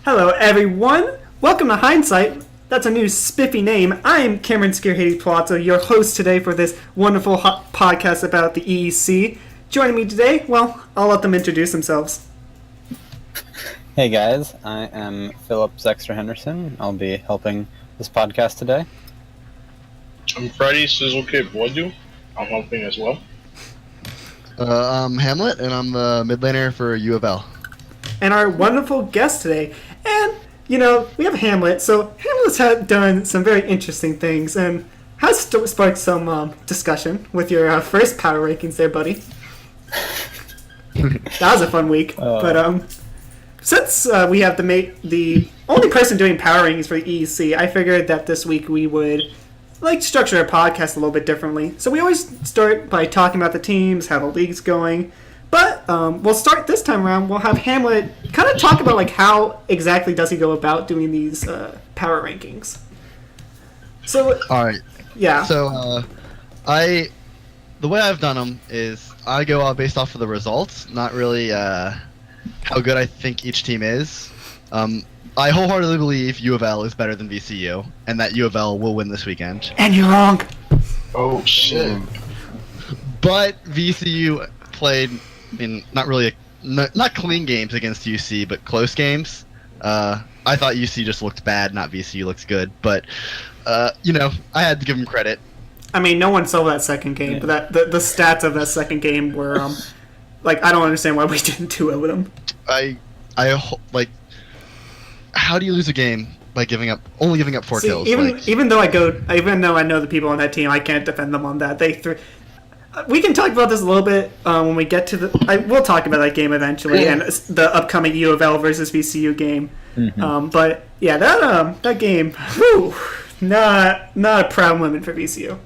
Hello, everyone. Welcome to Hindsight. That's a new spiffy name. I'm Cameron Skirhady-Palazzo, your host today for this wonderful podcast about the EEC. Joining me today, well, I'll let them introduce themselves. Hey guys, I am Philip Zexter Henderson. I'll be helping this podcast today. I'm Freddie Sizzle Kid Boydu. I'm helping as well. I'm Hamlet, and I'm the mid laner for U of L. And our wonderful guest today. And, we have Hamlet. So Hamlet's done some very interesting things and has sparked some discussion with your first power rankings there, buddy. That was a fun week. But since we have the only person doing power rankings for the EEC, I figured that this week we would structure our podcast a little bit differently. So we always start by talking about the teams, how the league's going. But we'll start this time around. We'll have Hamlet kind of talk about how exactly does he go about doing these power rankings. So all right, yeah. So the way I've done them is I go out based off of the results, not really how good I think each team is. I wholeheartedly believe U of L is better than VCU, and that U of L will win this weekend. And you're wrong. Oh shit! But VCU played in not clean games against UC, but close games. I thought UC just looked bad, not VCU looks good. But I had to give them credit. I mean, no one saw that second game, but the stats of that second game were I don't understand why we didn't do it with them. How do you lose a game by only giving up 4 kills? Even though I know the people on that team, I can't defend them on that. We can talk about this a little bit when we get to we'll talk about that game eventually and the upcoming U of L versus VCU game. Mm-hmm. But yeah, that game, whew, not a proud moment for VCU.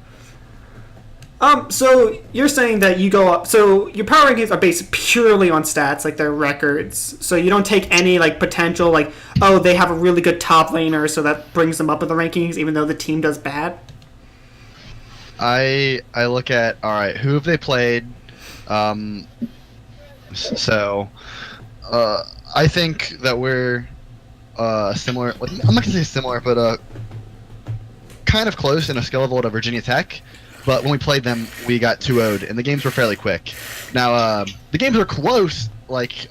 So you're saying that you go up. So your power rankings are based purely on stats, like their records. So you don't take any potential, they have a really good top laner, so that brings them up in the rankings, even though the team does bad. I look at, all right, who have they played? I think that we're similar. I'm not gonna say similar, but kind of close in a skill level to Virginia Tech. But when we played them, we got 2-0'd, and the games were fairly quick. Now, the games were close,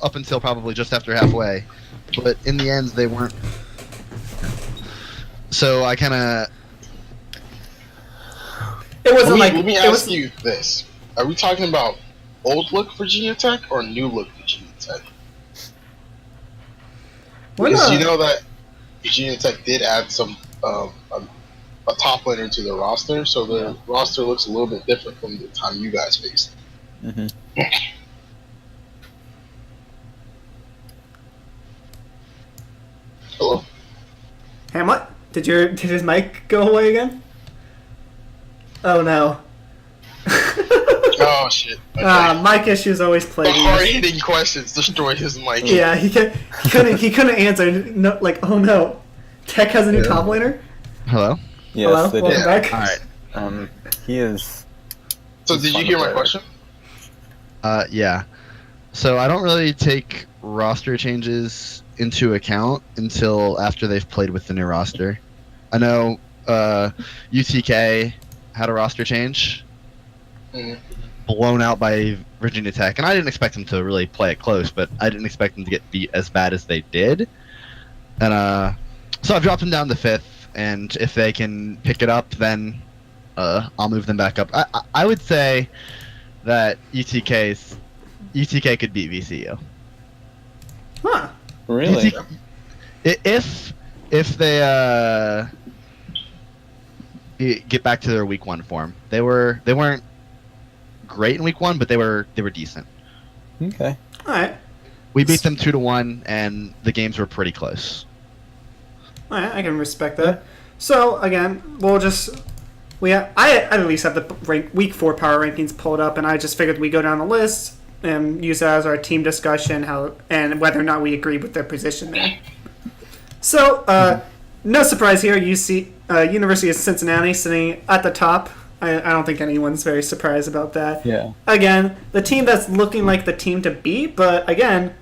up until probably just after halfway. But in the end, they weren't. So I kind of... It wasn't Let me ask you this. Are we talking about old look Virginia Tech or new look Virginia Tech? Because you know that Virginia Tech did add some... a top laner to the roster, so the roster looks a little bit different from the time you guys faced. Mm-hmm. Hello? Hamlet, did his mic go away again? Oh no. Oh shit. Okay. Mic issues always The plague me. hard-hitting questions destroyed his mic. Yeah, he couldn't answer. No, oh no, Tech has a new top laner. Hello? Yes, Hello, they welcome did. back. All right. He is. So did you hear my question? Yeah. So I don't really take roster changes into account until after they've played with the new roster. I know UTK had a roster change, blown out by Virginia Tech, and I didn't expect them to really play it close, but I didn't expect them to get beat as bad as they did. And so I've dropped them down to 5th, and if they can pick it up, then I'll move them back up. I would say that UTK could beat VCU. Huh. Really? If they get back to their week 1 form. They weren't great in week 1, but they were decent. Okay. All right. We beat them 2-1, and the games were pretty close. All right, I can respect that. So again, I at least have the week 4 power rankings pulled up, and I just figured we go down the list and use that as our team discussion, and whether or not we agree with their position there. So no surprise here, University of Cincinnati sitting at the top. I don't think anyone's very surprised about that. Yeah. Again, the team that's looking like the team to beat, but again,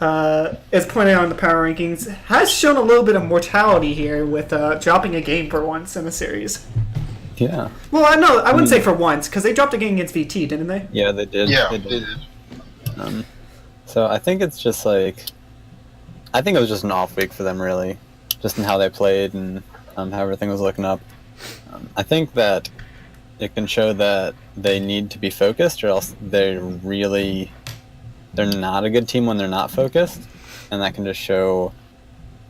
as pointed out in the power rankings, has shown a little bit of mortality here with dropping a game for once in the series. Yeah. Well, I wouldn't say for once, because they dropped a game against VT, didn't they? Yeah, they did. Yeah, they they did. did. So I think it's just like, I think it was just an off week for them, really, just in how they played and how everything was looking up. I think that it can show that they need to be focused, or else they're not a good team when they're not focused, and that can just show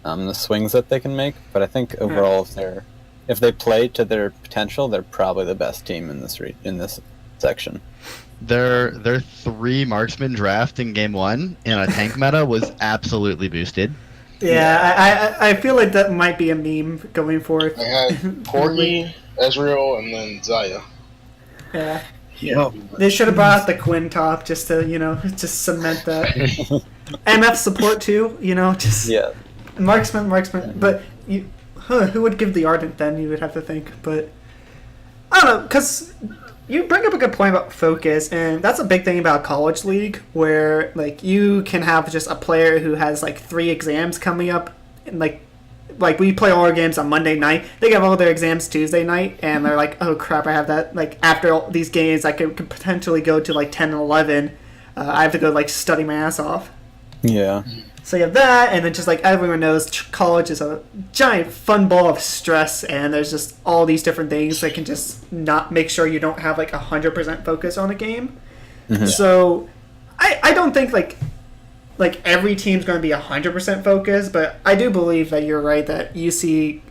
the swings that they can make. But I think overall, if they play to their potential, they're probably the best team in this section. Their 3 marksman draft in game 1 in a tank meta was absolutely boosted. Yeah, I feel like that might be a meme going forth. I had Corgi, Ezreal, and then Zaya. Yeah. Yeah. They should have brought out the Quinn top just to, just cement that. MF support too, just Yeah. marksman. But who would give the Ardent then? You would have to think. But I don't know, because you bring up a good point about focus, and that's a big thing about College League, where like you can have just a player who has like 3 exams coming up, and like we play all our games on Monday night. They have all their exams Tuesday night, and they're like, oh crap, I have that. Like after all these games, I could potentially go to like 10 and 11. I have to go like study my ass off. Yeah. So you have that, and then just like everyone knows, college is a giant fun ball of stress, and there's just all these different things that can just not make sure you don't have like 100% focus on a game. Mm-hmm. So I don't think like every team's going to be 100% focused, but I do believe that you're right that you see,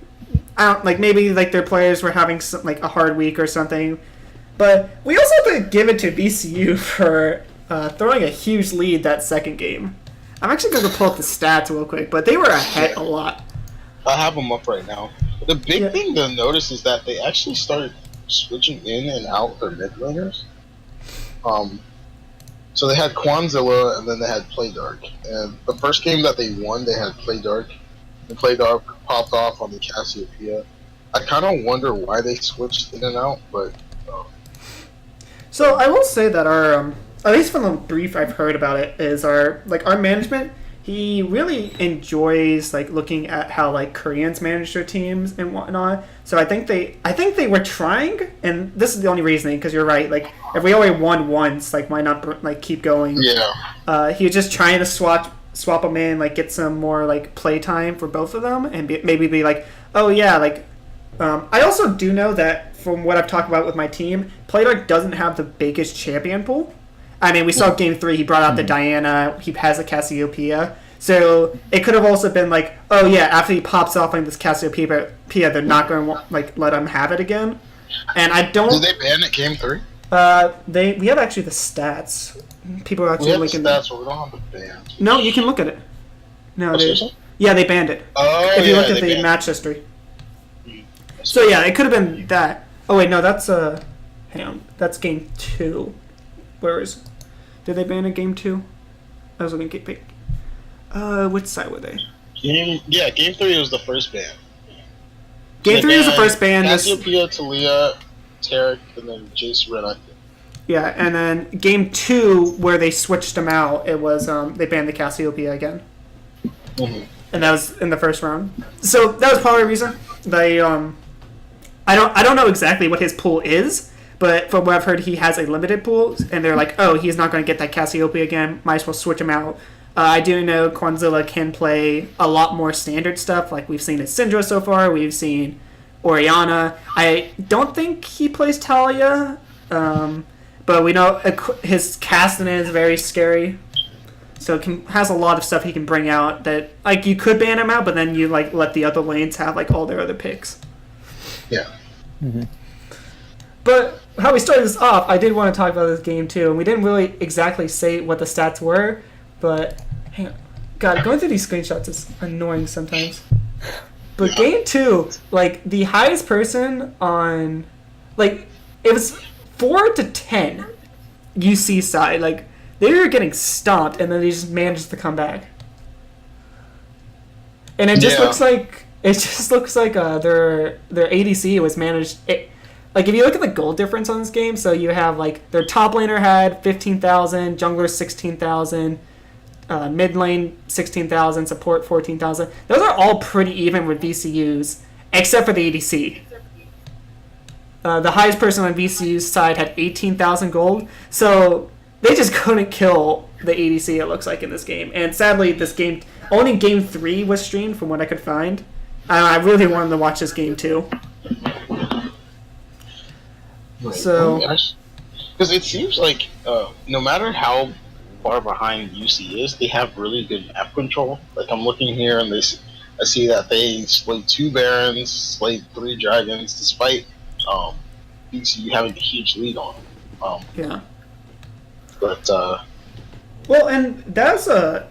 maybe like their players were having some, like a hard week or something, but we also have to give it to VCU for throwing a huge lead that second game. I'm actually going to pull up the stats real quick, but they were ahead a lot. I have them up right now. The big thing to notice is that they actually started switching in and out their mid laners. So they had Quanzilla, and then they had Play Dark. And the first game that they won, they had Play Dark. And Play Dark popped off on the Cassiopeia. I kind of wonder why they switched in and out, but... So I will say that our... at least from the brief I've heard about it, is our management, he really enjoys like looking at how like Koreans manage their teams and whatnot. So I think they were trying, and this is the only reasoning, because you're right. Like if we only won once, like why not like keep going? Yeah. He was just trying to swap them in, like get some more like play time for both of them, and maybe be like, oh yeah, like. I also do know that from what I've talked about with my team, Playdark doesn't have the biggest champion pool. I mean, we saw Game 3, he brought out the Diana, he has a Cassiopeia. So it could have also been like, oh yeah, after he pops off like this Cassiopeia, they're not going to like let him have it again. And I don't... Did they ban it Game 3? We have actually the stats. People are actually linking the stats, but we don't have the ban. No, you can look at it. No, they banned it. Oh, if you look at the match history. So yeah, it could have been that. Oh wait, no, that's hang on, that's Game 2. Where is? Did they ban a Game 2? I was looking at which side were they? Game 3 was the first ban. Game 3 was the first ban. Cassiopeia, Talia, Tarek, and then Jace Red. Yeah, and then Game 2, where they switched them out, it was they banned the Cassiopeia again. Mm-hmm. And that was in the first round. So that was probably a reason. They I don't know exactly what his pool is, but from what I've heard, he has a limited pool, and they're like, oh, he's not going to get that Cassiopeia again. Might as well switch him out. I do know Quanzilla can play a lot more standard stuff, like we've seen at Syndra so far. We've seen Orianna. I don't think he plays Talia, but we know his casting is very scary. So it has a lot of stuff he can bring out that, like, you could ban him out, but then you like let the other lanes have like all their other picks. Yeah. Mm-hmm. But how we started this off, I did want to talk about this game too, and we didn't really exactly say what the stats were, but hang on. God, going through these screenshots is annoying sometimes. But Game 2, like, the highest person on, like, it was 4 to 10 UC side. Like, they were getting stomped, and then they just managed to come back. And it just looks like their ADC was managed. Like, if you look at the goal difference on this game, so you have, like, their top laner had 15,000, jungler 16,000, mid lane 16,000, support 14,000. Those are all pretty even with VCUs, except for the ADC. The highest person on VCU's side had 18,000 gold, so they just couldn't kill the ADC, it looks like, in this game. And sadly, this game, only game 3 was streamed from what I could find. I really wanted to watch this game too. Right. So, because it seems like no matter how far behind UC is, they have really good map control. Like I'm looking here and I see that they slayed 2 Barons, slayed 3 Dragons, despite UC having a huge lead on them. yeah. But Well, and that's I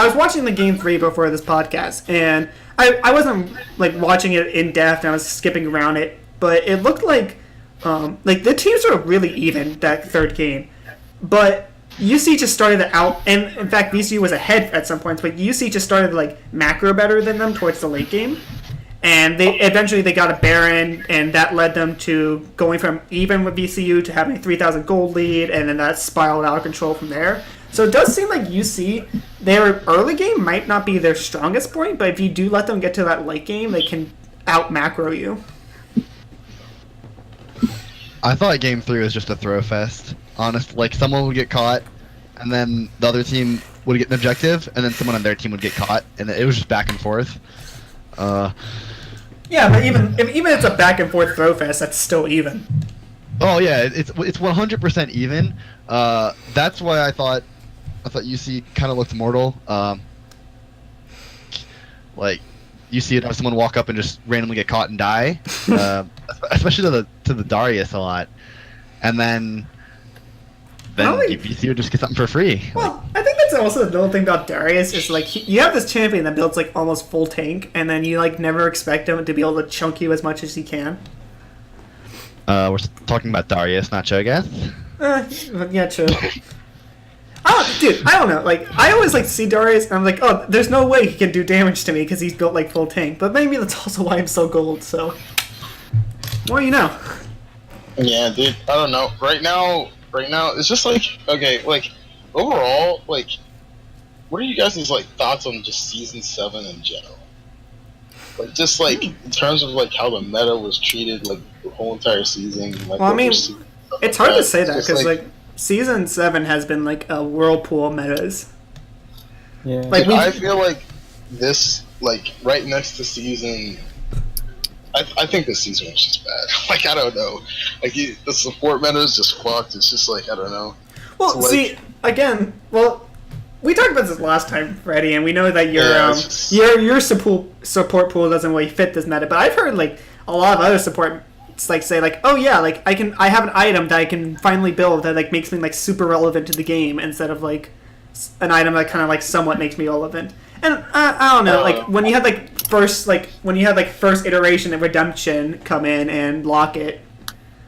was watching the game 3 before this podcast, and I wasn't like watching it in depth. I was skipping around it, but it looked like the teams were really even that third game, but UC just started to out, and in fact VCU was ahead at some points, but UC just started to like macro better than them towards the late game, and they eventually got a Baron, and that led them to going from even with VCU to having a 3,000 gold lead, and then that spiraled out of control from there. So it does seem like UC, their early game might not be their strongest point, but if you do let them get to that late game, they can out macro you. I thought game 3 was just a throw fest. Honest, like someone would get caught, and then the other team would get an objective, and then someone on their team would get caught, and it was just back and forth. Yeah, but even if it's a back and forth throw fest, that's still even. Oh yeah, it's 100% even. That's why I thought UC kind of looked mortal. Like UC would have someone walk up and just randomly get caught and die, especially to the Darius a lot, and then UC would just get something for free. Well, I think that's also another thing about Darius is like you have this champion that builds like almost full tank, and then you like never expect him to be able to chunk you as much as he can. We're talking about Darius, not Cho'Gath. Yeah, true. I don't know. Like, I always like see Darius, and I'm like, oh, there's no way he can do damage to me because he's built like full tank. But maybe that's also why I'm so gold. So, well, you know. yeah, dude, I don't know. Right now, it's just like okay, like overall, like, what are you guys' like thoughts on just season 7 in general? Like, just like in terms of like how the meta was treated, like the whole entire season. Like, Well, I mean, it's hard to say that because like season 7 has been like a whirlpool metas. Yeah. Like I feel like this, like right next to season. I think this season was just bad. Like I don't know, like the support meta is just fucked. It's just like I don't know. Well, so, like, see, again, we talked about this last time, Freddie, and we know that your support pool doesn't really fit this meta. But I've heard like a lot of other support like say like, oh yeah, like I have an item that I can finally build that like makes me like super relevant to the game instead of like an item that kind of like somewhat makes me relevant. And I don't know, like when you had first iteration of Redemption come in and lock it,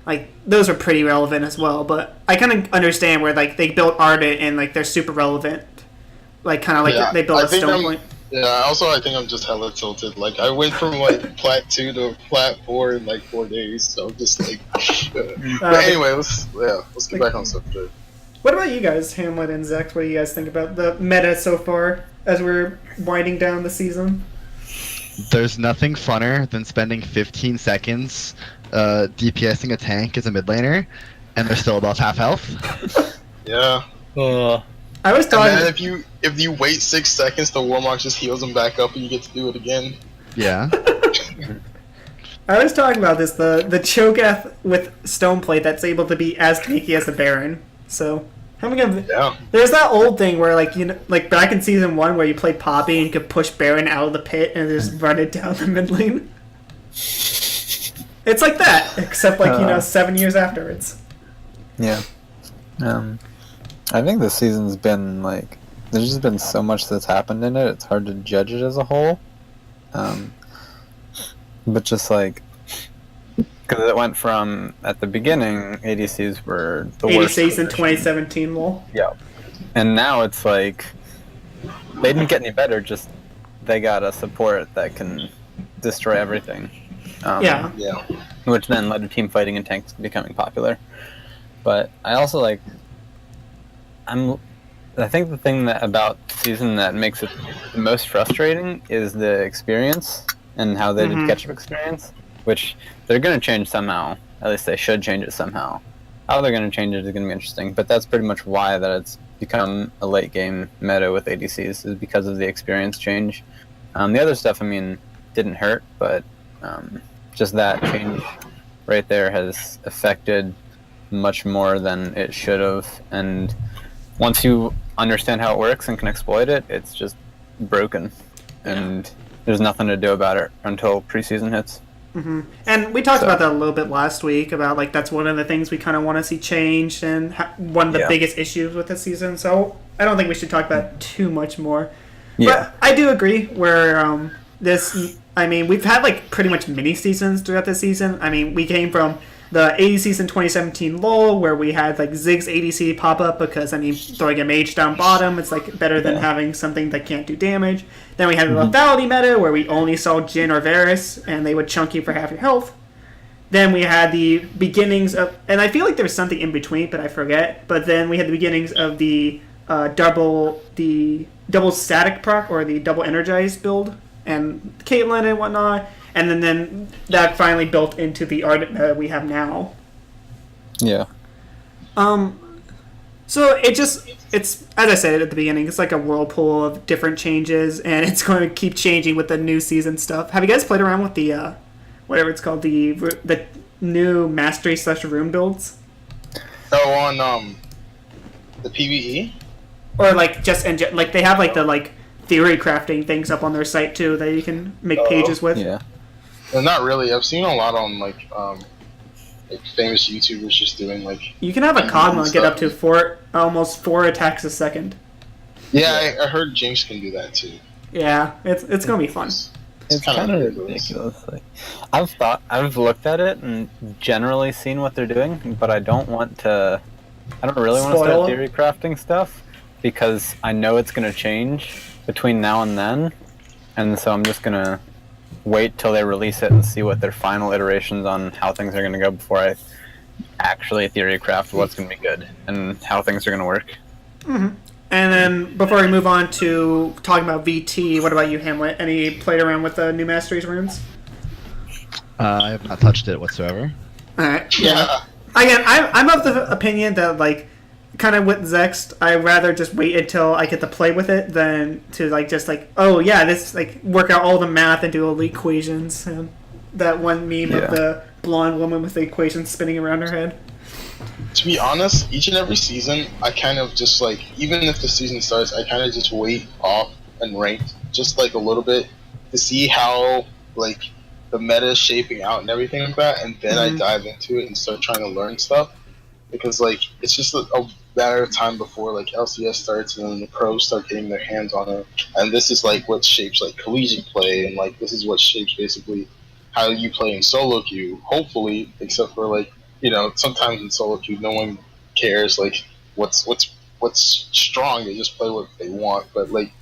like those are pretty relevant as well. But I kind of understand where like they built Ardent and like they're super relevant, like kind of like they built a Stone Point. Yeah, also I think I'm just hella tilted. Like I went from like plat 2 to plat 4 in like 4 days, so I'm just like. But anyway, let's get back on subject. What about you guys, Hamlet and Zex? What do you guys think about the meta so far as we're winding down the season? There's nothing funner than spending 15 seconds DPSing a tank as a mid laner, and they're still above half health. Yeah. I was talking. And then if you wait 6 seconds, the Warmock just heals him back up, and you get to do it again. Yeah. I was talking about this the Cho'Gath with Stoneplate that's able to be as tanky as the Baron. So there's that old thing where like like back in season 1 where you played Poppy and you could push Baron out of the pit and just run it down the mid lane. It's like that, except like 7 years afterwards. Yeah. I think this season's been like there's just been so much that's happened in it. It's hard to judge it as a whole. But just like because it went from at the beginning, ADCs were the worst. ADCs in 2017, lol. Yeah, and now it's like they didn't get any better. Just they got a support that can destroy everything. Yeah. Which then led to team fighting and tanks becoming popular. But I also like I'm I think the thing about the season that makes it the most frustrating is the experience and how they did catch-up experience, which they're going to change somehow. At least they should change it somehow. How they're going to change it is going to be interesting, but that's pretty much why that it's become a late-game meta with ADCs, is because of the experience change. The other stuff, I mean, didn't hurt, but just that change right there has affected much more than it should have, and once you understand how it works and can exploit it, it's just broken, and there's nothing to do about it until preseason hits. And we talked about that a little bit last week, about like that's one of the things we kind of want to see changed, and one of the biggest issues with this season. So I don't think we should talk about it too much more. But I do agree where I mean, we've had like pretty much mini seasons throughout the season. I mean, we came from the ADCs in 2017 lull, where we had like Ziggs ADC pop up because, I mean, throwing a mage down bottom, it's like better than having something that can't do damage. Then we had the lethality meta, where we only saw Jhin or Varus, and they would chunk you for half your health. Then we had the beginnings of, and I feel like there was something in between, but I forget. But then we had the beginnings of the double static proc, or the double energized build, and Caitlyn and whatnot. And then that finally built into the art we have now. Yeah. So it's as I said at the beginning, it's like a whirlpool of different changes, and it's going to keep changing with the new season stuff. Have you guys played around with the whatever it's called, the new mastery / room builds? Oh, on the PvE? Or like just like they have like the like theory crafting things up on their site too that you can make pages with. Yeah. Well, not really. I've seen a lot on like famous YouTubers just doing like. You can have a Kog'Maw get up to almost 4 attacks a second. Yeah, I heard Jinx can do that too. Yeah, it's gonna be fun. It's kind of ridiculous. Like, I've looked at it and generally seen what they're doing, but I don't really want to start theory crafting stuff because I know it's gonna change between now and then, and so I'm just gonna wait till they release it and see what their final iterations on how things are going to go before I actually theory craft what's going to be good and how things are going to work. And then before we move on to talking about VT, what about you, Hamlet? Any played around with the new Masteries runes? I have not touched it whatsoever. Alright, yeah. Again, I'm of the opinion that, like, kind of with Zext, I'd rather just wait until I get to play with it than to like just like, oh yeah, this like work out all the math and do all the equations. That one meme of the blonde woman with the equations spinning around her head. To be honest, each and every season, I kind of just like, even if the season starts, I kind of just wait off and rank just like a little bit to see how like the meta is shaping out and everything like that, and then I dive into it and start trying to learn stuff. Because like it's just a matter of time before like LCS starts and then the pros start getting their hands on it, and this is like what shapes like collegiate play, and like this is what shapes basically how you play in solo queue. Hopefully, except for like, you know, sometimes in solo queue no one cares like what's strong. They just play what they want. But like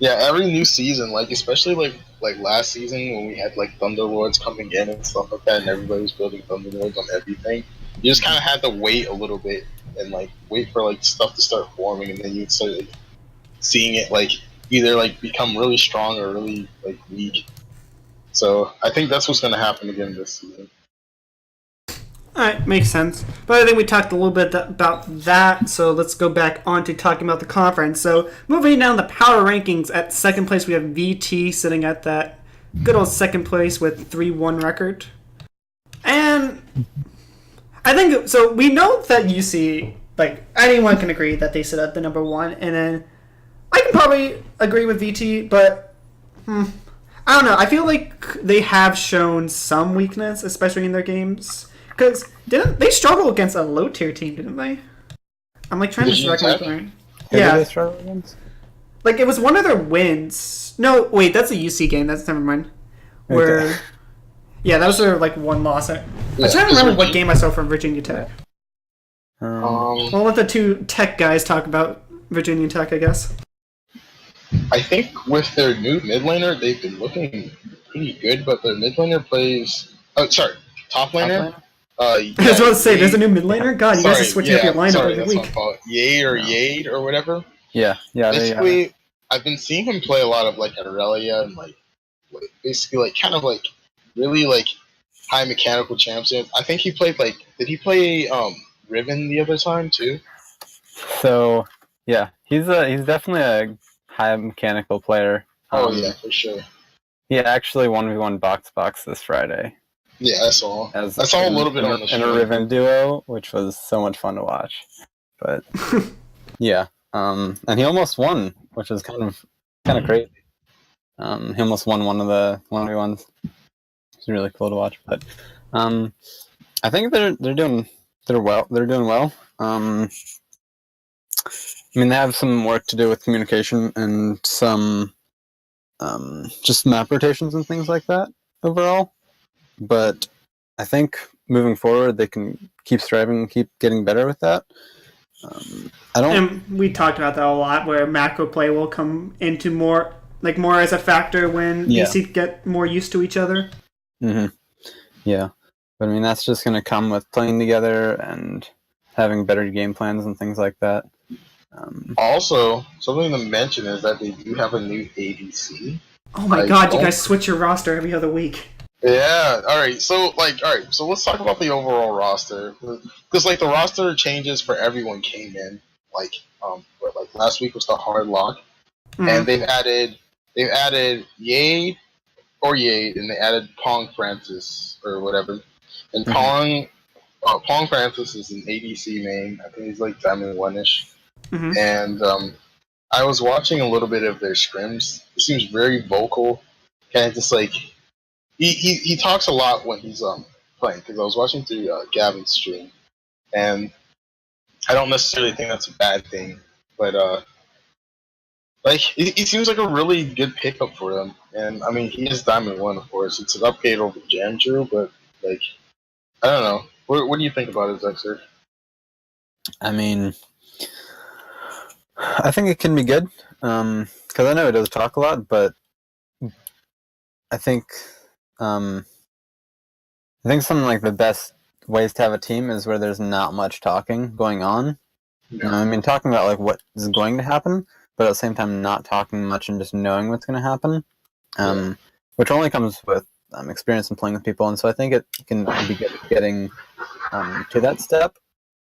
yeah, every new season, like especially like last season when we had like Thunderlords coming in and stuff like that, and everybody was building Thunderlords on everything. You just kind of had to wait a little bit and like wait for like stuff to start forming, and then you'd start like, seeing it like either like become really strong or really like weak. So I think that's what's going to happen again this season. Alright, makes sense. But I think we talked a little bit about that, so let's go back on to talking about the conference. So moving down the power rankings, at second place we have VT sitting at that good old second place with 3-1 record. And I think, so we know that UC, like, anyone can agree that they sit at the number 1, and then I can probably agree with VT, but I don't know. I feel like they have shown some weakness, especially in their games. Because didn't they struggle against a low tier team, didn't they? I'm like trying to track my brain. Yeah. They struggle against? Like it was one of their wins. No, wait, that's a UC game. That's never mind. Where, okay. Yeah, that was their like one loss. I'm trying to remember what game I saw from Virginia Tech. We'll let the two tech guys talk about Virginia Tech, I guess. I think with their new mid laner, they've been looking pretty good, but their mid laner plays. Oh, sorry, top laner. I was about to say, there's a new mid laner? God, you guys are switching up your lineup every that's week. what I'm calling Yade or whatever. Yeah. Basically, I've been seeing him play a lot of like Aurelia and like basically like kind of like really like high mechanical champions. I think he played like did he play Riven the other time too? So yeah, he's definitely a high mechanical player. Oh yeah, for sure. He actually 1v1 box this Friday. Yeah, I saw a little bit on the in a Riven duo, which was so much fun to watch. But yeah, and he almost won, which was kind of crazy. He almost won one of the 1v1s. It's really cool to watch. But I think they're doing well. They're doing well. I mean, they have some work to do with communication and some just map rotations and things like that overall. But I think moving forward, they can keep striving, keep getting better with that. And we talked about that a lot, where macro play will come into more as a factor when EC get more used to each other. Mm-hmm. Yeah, but I mean that's just going to come with playing together and having better game plans and things like that. Also, something to mention is that they do have a new ADC. Oh my god, you guys switch your roster every other week. Yeah, alright, so let's talk about the overall roster. Because like the roster changes for everyone came in. Like last week was the hard lock. And they've added Yade, and they added Pong Francis or whatever. And Pong Francis is an ADC main. I think he's like Diamond 1-ish. Mm-hmm. And I was watching a little bit of their scrims. He seems very vocal, kind of just like he talks a lot when he's playing. Because I was watching through Gavin's stream, and I don't necessarily think that's a bad thing, but like he seems like a really good pickup for them. And I mean, he is Diamond 1, of course. It's an upgrade over Jam Drew, but like I don't know. What do you think about it, Zexer? I mean, I think it can be good because I know he does talk a lot, but I think something like the best ways to have a team is where there's not much talking going on. Yeah. I mean, talking about like what is going to happen, but at the same time not talking much and just knowing what's going to happen, which only comes with experience and playing with people. And so I think it can be good getting to that step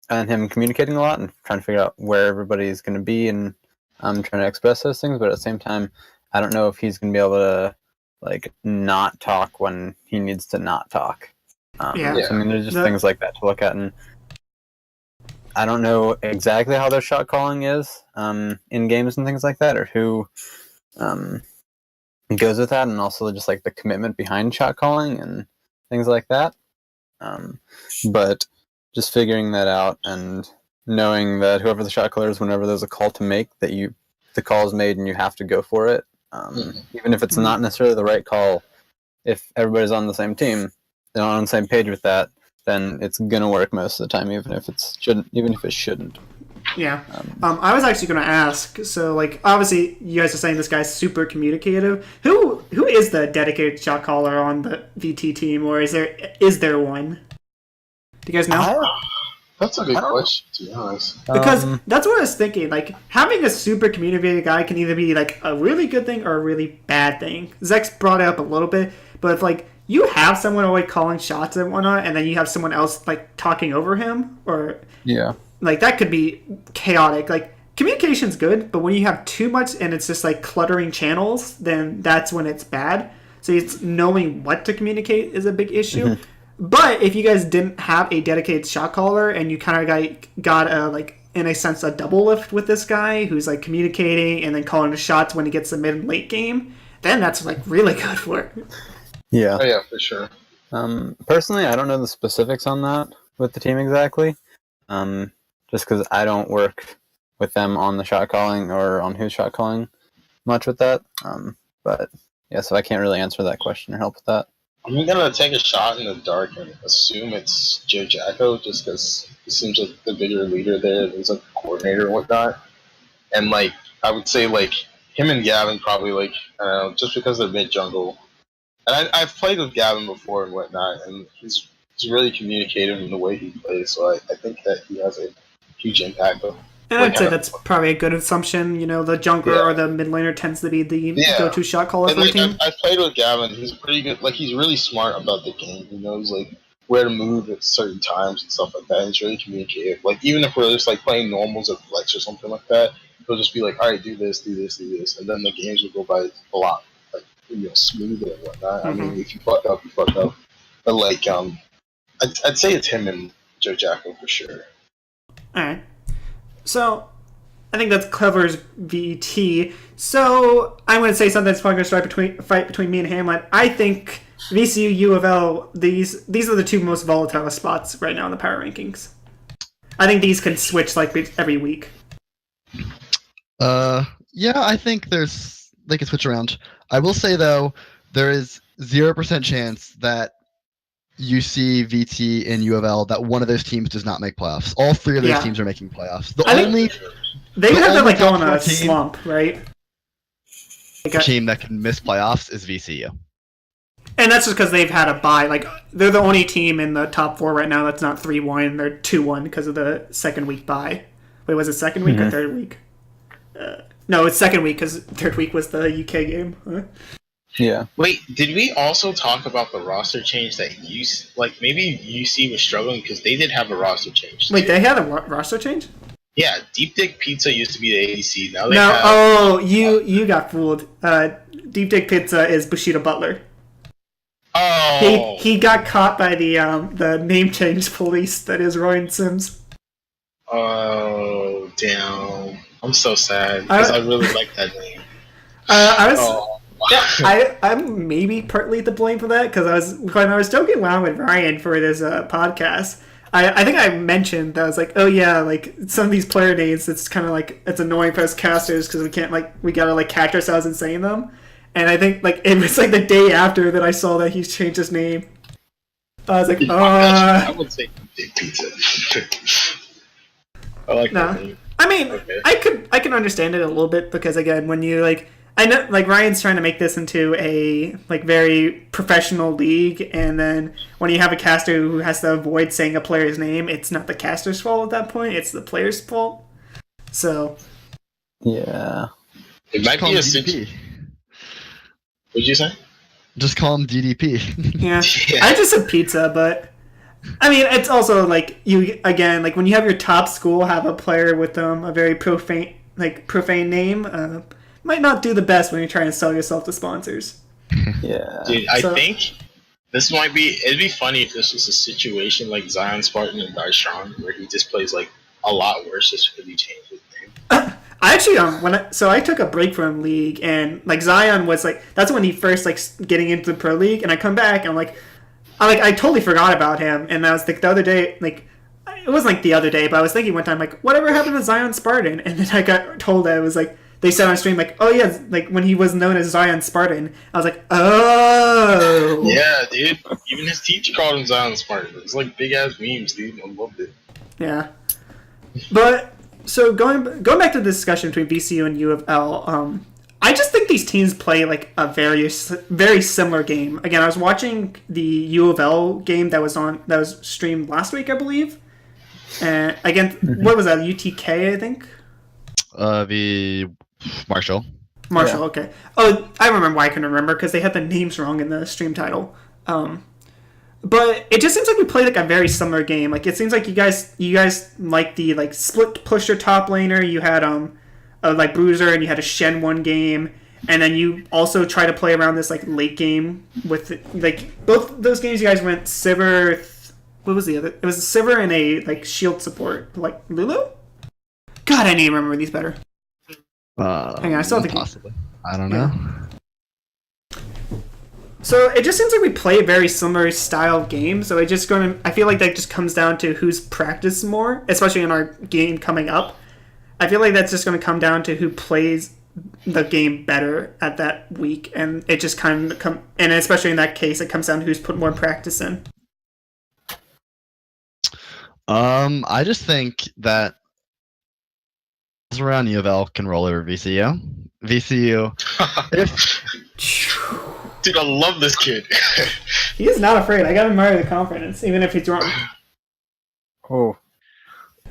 and him communicating a lot and trying to figure out where everybody's going to be and trying to express those things. But at the same time, I don't know if he's going to be able to like not talk when he needs to not talk. So, I mean, there's just things like that to look at, and I don't know exactly how their shot calling is in games and things like that, or who goes with that, and also just like the commitment behind shot calling and things like that. But just figuring that out and knowing that whoever the shot caller is, whenever there's a call to make, that the call is made and you have to go for it. Even if it's not necessarily the right call, if everybody's on the same team, they're on the same page with that, then it's gonna work most of the time, even if it shouldn't. Yeah. I was actually gonna ask. So, like, obviously, you guys are saying this guy's super communicative. Who is the dedicated shot caller on the VT team, or is there one? Do you guys know? That's a good question, to be honest. Because that's what I was thinking. Like, having a super communicative guy can either be like a really good thing or a really bad thing. Zex brought it up a little bit, but if like you have someone always calling shots and whatnot, and then you have someone else like talking over him, or like that could be chaotic. Like, communication's good, but when you have too much and it's just like cluttering channels, then that's when it's bad. So it's knowing what to communicate is a big issue. Mm-hmm. But if you guys didn't have a dedicated shot caller and you kind of got a, like, in a sense, a double lift with this guy who's like communicating and then calling the shots when he gets the mid and late game, then that's like really good for it. Yeah. Oh, yeah, for sure. Personally, I don't know the specifics on that with the team exactly. Just because I don't work with them on the shot calling or on who's shot calling much with that. But yeah, so I can't really answer that question or help with that. I'm gonna take a shot in the dark and assume it's Joe Jacko, just because he seems like the bigger leader there. He's like a coordinator and whatnot. And like, I would say like him and Gavin probably like, I don't know, just because they're mid jungle. And I've played with Gavin before and whatnot, and he's he's really communicative in the way he plays. So I think that he has a huge impact. And I'd say that's probably a good assumption. You know, the jungler or the mid laner tends to be the go-to shot caller for the team. I've played with Gavin. He's pretty good. Like, he's really smart about the game. He knows, like, where to move at certain times and stuff like that. He's really communicative. Like, even if we're just, like, playing normals or flex or something like that, he'll just be like, all right, do this, do this, do this. And then the games will go by a lot, like, smoother and whatnot. I mean, if you fuck up, you fuck up. But, like, I'd say it's him and Joe Jacko for sure. All right. So, I think that covers VT. So, I'm going to say something that's probably going to fight between me and Hamlet. I think VCU, U of L, these are the two most volatile spots right now in the power rankings. I think these can switch like every week. Yeah, I think they can switch around. I will say though, there is 0% chance that UC, VT, and U of L that one of those teams does not make playoffs. All three of those teams are making playoffs. They have to like go on a slump, right? The team that can miss playoffs is VCU. And that's just because they've had a bye. Like, they're the only team in the top 4 right now that's not 3-1. They're 2-1 because of the second week bye. Wait, was it second week or third week? No, it's second week because third week was the UK game. Huh? Yeah. Wait, did we also talk about the roster change that maybe UC was struggling because they did have a roster change? Wait, they had a roster change? Yeah, Deep Dick Pizza used to be the ADC. Now they you got fooled. Deep Dick Pizza is Bushido Butler. Oh, he got caught by the name change police that is Ryan Sims. Oh, damn! I'm so sad because I really like that name. I'm maybe partly to blame for that because when I was joking around with Ryan for this podcast. I think I mentioned that I was like, oh yeah, like some of these player names, it's kind of like it's annoying for us casters because we gotta catch ourselves in saying them. And I think it was like the day after that I saw that he's changed his name. I was like, I would say Big Pizza. I like that name. I mean, okay. I can understand it a little bit because again, when you I know Ryan's trying to make this into a very professional league, and then when you have a caster who has to avoid saying a player's name, it's not the caster's fault at that point; it's the player's fault. So, yeah, it might be a DDP. What'd you say? Just call him DDP. Yeah, I just said pizza, but I mean, it's also you again when you have your top school have a player with a very profane name. Might not do the best when you're trying to sell yourself to sponsors. Yeah. Dude, I think this it'd be funny if this was a situation like Zion Spartan and Die Strong, where he just plays a lot worse just because he changed his name. I actually, I took a break from League, and Zion was that's when he first getting into the Pro League, and I come back, and I totally forgot about him, and I was the other day, it wasn't the other day, but I was thinking one time, whatever happened to Zion Spartan? And then I got told that it was they said on stream, oh yeah, when he was known as Zion Spartan. I was like, oh. Yeah, dude. Even his teacher called him Zion Spartan. It's big ass memes, dude. I loved it. Yeah. But, so going back to the discussion between VCU and U of L, I just think these teams play a very, very similar game. Again, I was watching the U of L game that was streamed last week, I believe. And again, what was that? UTK, I think? The Marshall, yeah. Okay. Oh, I remember why I couldn't remember because they had the names wrong in the stream title. But it just seems like we played a very similar game. It seems like you guys like the split pusher top laner. You had a Bruiser and you had a Shen one game, and then you also try to play around this late game with both those games. You guys went Sivir. What was the other? It was a Sivir and a shield support Lulu. God, I need to remember these better. Hang on, I still have possibly. I don't know. So it just seems like we play a very similar style of game. So I feel like that just comes down to who's practiced more, especially in our game coming up. I feel like that's just going to come down to who plays the game better at that week, and it just and especially in that case, it comes down to who's put more practice in. I just think that around U of L can roll over VCU. Dude, I love this kid. He is not afraid. I gotta admire the confidence, even if he's wrong. Oh.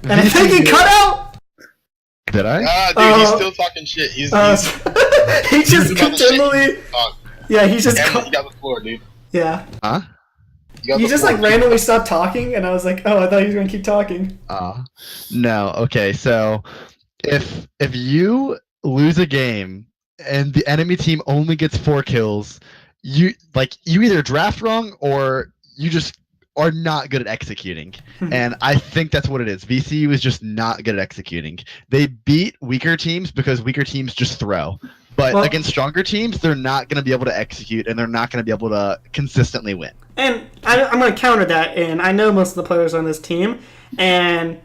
And I think he cut out! Did I? Dude, he's still talking shit. He's he just continually... Yeah, he just... He got the floor, dude. Yeah. Huh? You just like randomly stopped talking, and I was like, oh, I thought he was gonna keep talking. No. Okay, so if you lose a game and the enemy team only gets 4 kills, you either draft wrong or you just are not good at executing. And I think that's what it is. VCU is just not good at executing. They beat weaker teams because weaker teams just throw. But against stronger teams, they're not going to be able to execute, and they're not going to be able to consistently win. And I'm going to counter that, and I know most of the players on this team, and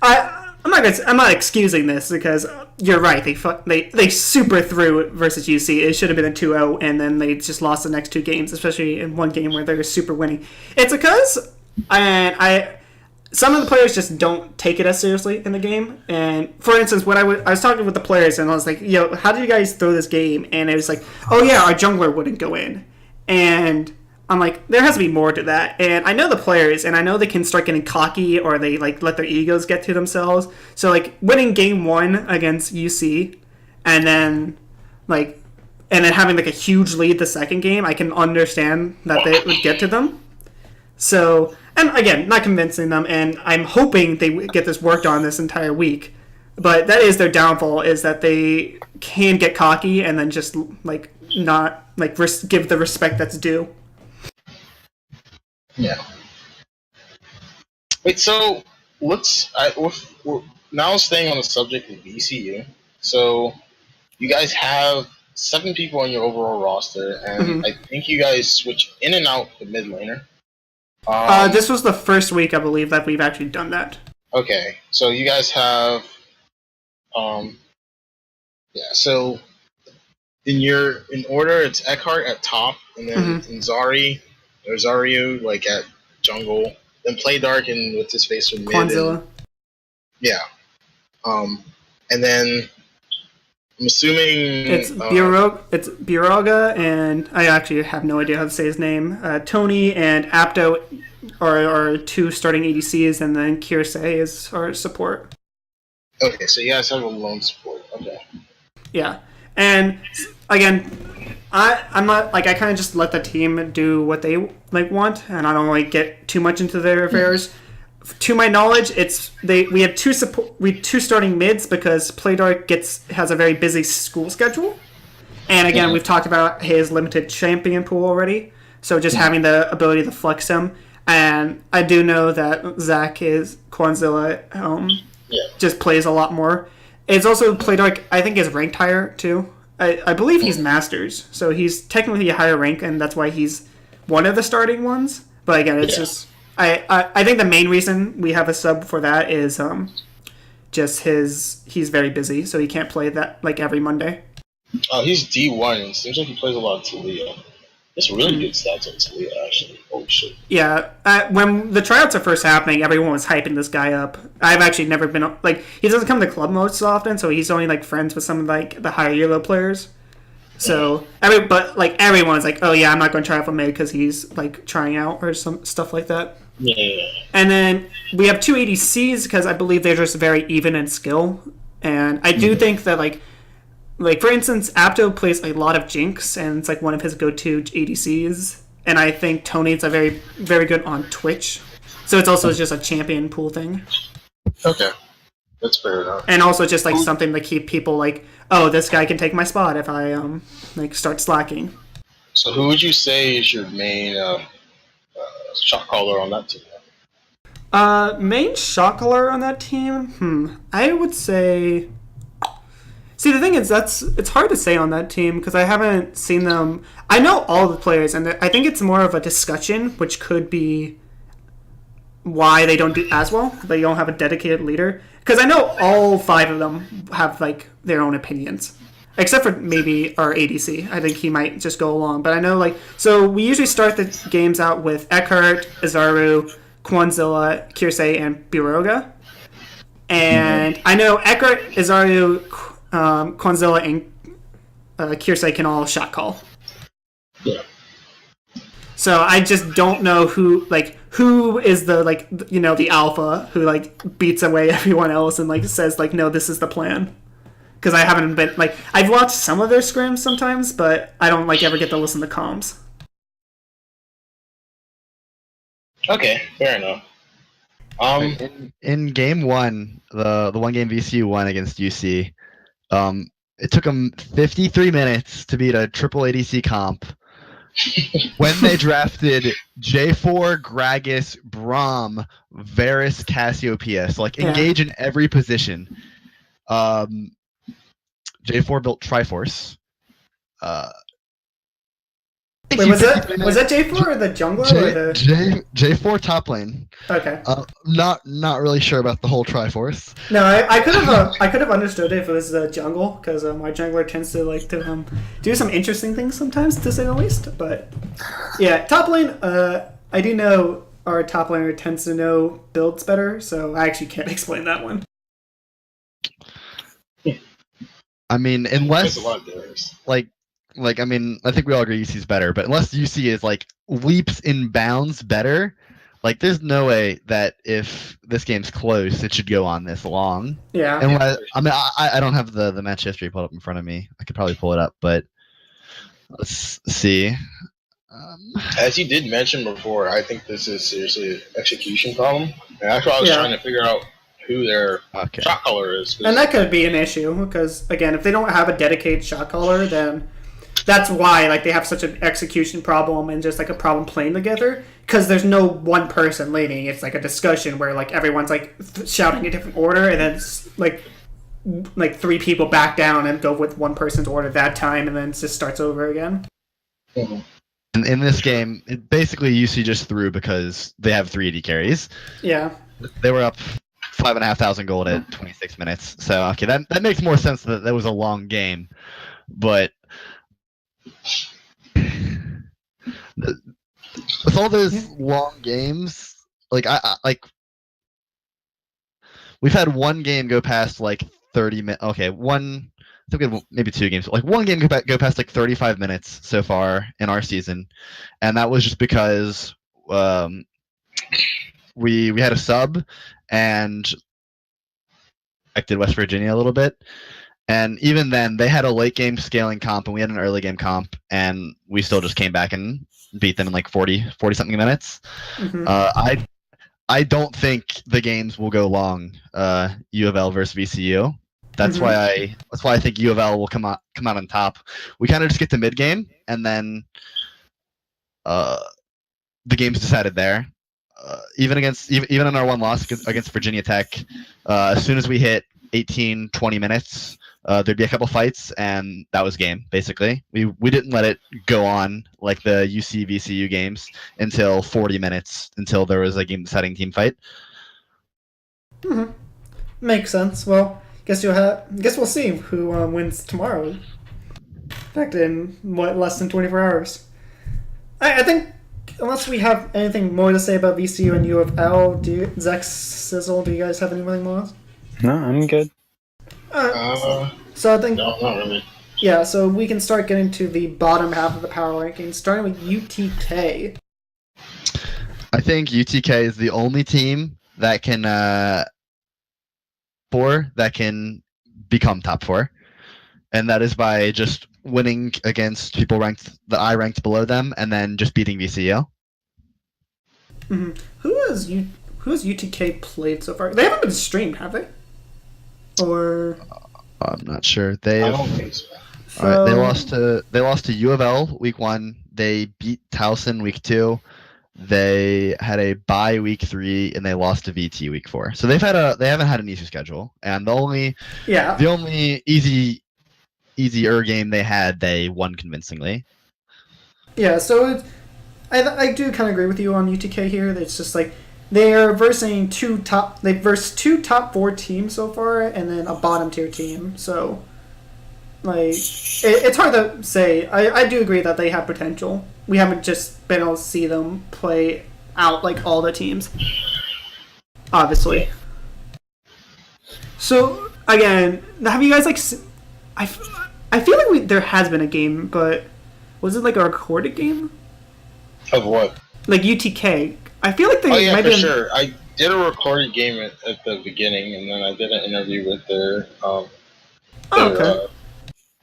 I'm not excusing this because you're right. They super threw versus UC. It should have been a 2-0, and then they just lost the next 2 games, especially in one game where they were super winning. It's because some of the players just don't take it as seriously in the game. And for instance, when I was talking with the players, and I was like, "Yo, how did you guys throw this game?" And it was like, "Oh yeah, our jungler wouldn't go in." And I'm like, there has to be more to that. And I know the players, and I know they can start getting cocky, or they like let their egos get to themselves. So like winning game 1 against UC, and then having like a huge lead the second game, I can understand that they would get to them. So, and again, not convincing them, and I'm hoping they get this worked on this entire week. But that is their downfall, is that they can get cocky and then just not give the respect that's due. Yeah. Wait, so we're now staying on the subject of VCU. So you guys have 7 people on your overall roster, and I think you guys switch in and out the mid laner. This was the first week, I believe, that we've actually done that. Okay, so you guys have, so in order, it's Eckhart at top, and then Zario like at jungle, then Play Dark and with his face from mid. Quanzilla. Yeah. And then I'm assuming it's Biroga, and I actually have no idea how to say his name. Tony and Apto are 2 starting ADCs, and then Kirsay is our support. Okay, so you guys have a lone support. Okay. Yeah, and again, I'm not I kind of just let the team do what they want, and I don't get too much into their affairs. To my knowledge, we have 2 starting mids because Playdark has a very busy school schedule, and again we've talked about his limited champion pool already. So just having the ability to flex him, and I do know that Zach is Quanzilla just plays a lot more. It's also Playdark, I think, is ranked higher too. I believe he's Masters, so he's technically a higher rank, and that's why he's one of the starting ones. But again, it's just. I think the main reason we have a sub for that is he's very busy, so he can't play that every Monday. Oh, he's D1, and seems like he plays a lot of Talia. It's really good stats on Talia, actually. Oh shit. Yeah, when the tryouts are first happening, everyone was hyping this guy up. I've actually never been he doesn't come to club most often, so he's only friends with some of the higher elo players. So everyone's like, oh yeah, I'm not going to try out for May because he's trying out or some stuff like that. Yeah. And then we have 2 ADCs because I believe they're just very even in skill, and I do think that for instance, Apto plays a lot of Jinx, and it's one of his go-to ADCs, and I think Tony's a very very good on Twitch, so it's also just a champion pool thing. Okay. That's fair enough. And also just something to keep people oh, this guy can take my spot if I start slacking. So who would you say is your main shot caller on that team? Main shot caller on that team? I would say. See, the thing is, it's hard to say on that team because I haven't seen them. I know all the players, and I think it's more of a discussion, which could be why they don't do as well. They don't have a dedicated leader. Because I know all 5 of them have their own opinions, except for maybe our ADC. I think he might just go along. But I know so we usually start the games out with Eckhart, Azaru, Quanzilla, Kirsay, and Biroga. And I know Eckhart, Azaru, Quanzilla, and Kirsay can all shot call. Yeah. So I just don't know who is the the alpha who beats away everyone else and says no, this is the plan. Because I haven't been I've watched some of their scrims sometimes, but I don't ever get to listen to comms. Okay, fair enough. In game one, the one game VCU won against UC, it took them 53 minutes to beat a triple ADC comp when they drafted J4, Gragas, Braum, Varus, Cassiopeia. So engage in every position. J4 built Triforce. Wait, was that J4 or the jungler or the J4 top lane? Okay. Not really sure about the whole Triforce. No, I could have understood it if it was the jungle, because my jungler tends to do some interesting things sometimes, to say the least. But yeah, top lane. I do know our top laner tends to know builds better, so I actually can't explain that one. I mean, unless There's a lot of difference. I mean, I think we all agree UC's better, but unless UC is leaps and bounds better, there's no way that if this game's close, it should go on this long. Yeah. And I don't have the match history pulled up in front of me. I could probably pull it up, but let's see. As you did mention before, I think this is seriously an execution problem. And that's why I was trying to figure out who their shot caller is. And that could be an issue, because, again, if they don't have a dedicated shot caller, then that's why they have such an execution problem and just a problem playing together, because there's no one person leading. It's a discussion where everyone's shouting a different order, and then three people back down and go with one person's order that time, and then it just starts over again. Mm-hmm. In this game, basically UC just threw because they have 3 AD carries. Yeah. They were up 5,500 gold at 26 minutes. So okay, that makes more sense that was a long game, but with all those long games, we've had one game go past 30 minutes. Okay, I think we have maybe 2 games. One game go past 35 minutes so far in our season, and that was just because we had a sub and affected West Virginia a little bit. And even then, they had a late game scaling comp, and we had an early game comp, and we still just came back and beat them in 40 something minutes. Mm-hmm. I don't think the games will go long. U of L versus VCU. That's why I think U of L will come out on top. We kind of just get to mid game, and then the game's decided there. Even in our one loss against Virginia Tech, as soon as we hit 18, 20 minutes, there'd be a couple fights, and that was game, basically. We didn't let it go on like the UC VCU games until 40 minutes, until there was a game-deciding team fight. Mm-hmm. Makes sense. Well, guess we'll see who wins tomorrow. In fact, in less than 24 hours. I think, unless we have anything more to say about VCU and U of L, Zach, Sizzle, do you guys have anything more? No, I'm good. So I think No, not really. Yeah, so we can start getting to the bottom half of the power rankings, starting with UTK. I think UTK is the only team that can become top 4, and that is by just winning against people ranked below them, and then just beating VCU. Mm-hmm. Who has UTK played so far? They haven't been streamed, have they? Or I'm not sure. I don't think so. All right, they lost to U of L week 1. They beat Towson week 2. They had a bye week 3, and they lost to VT week 4. So they haven't had an easy schedule, and the only easier game they had, they won convincingly. Yeah, so I do kind of agree with you on UTK here. It's just they're versing they've versed 2 top 4 teams so far, and then a bottom tier team. So it's hard to say. I do agree that they have potential. We haven't just been able to see them play out like all the teams, obviously. So again, have you guys I feel like there has been a game, but was it a recorded game? Of what? Like UTK. I feel like they Oh yeah, might for be. sure. I did a recorded game at the beginning, and then I did an interview with Oh, their okay.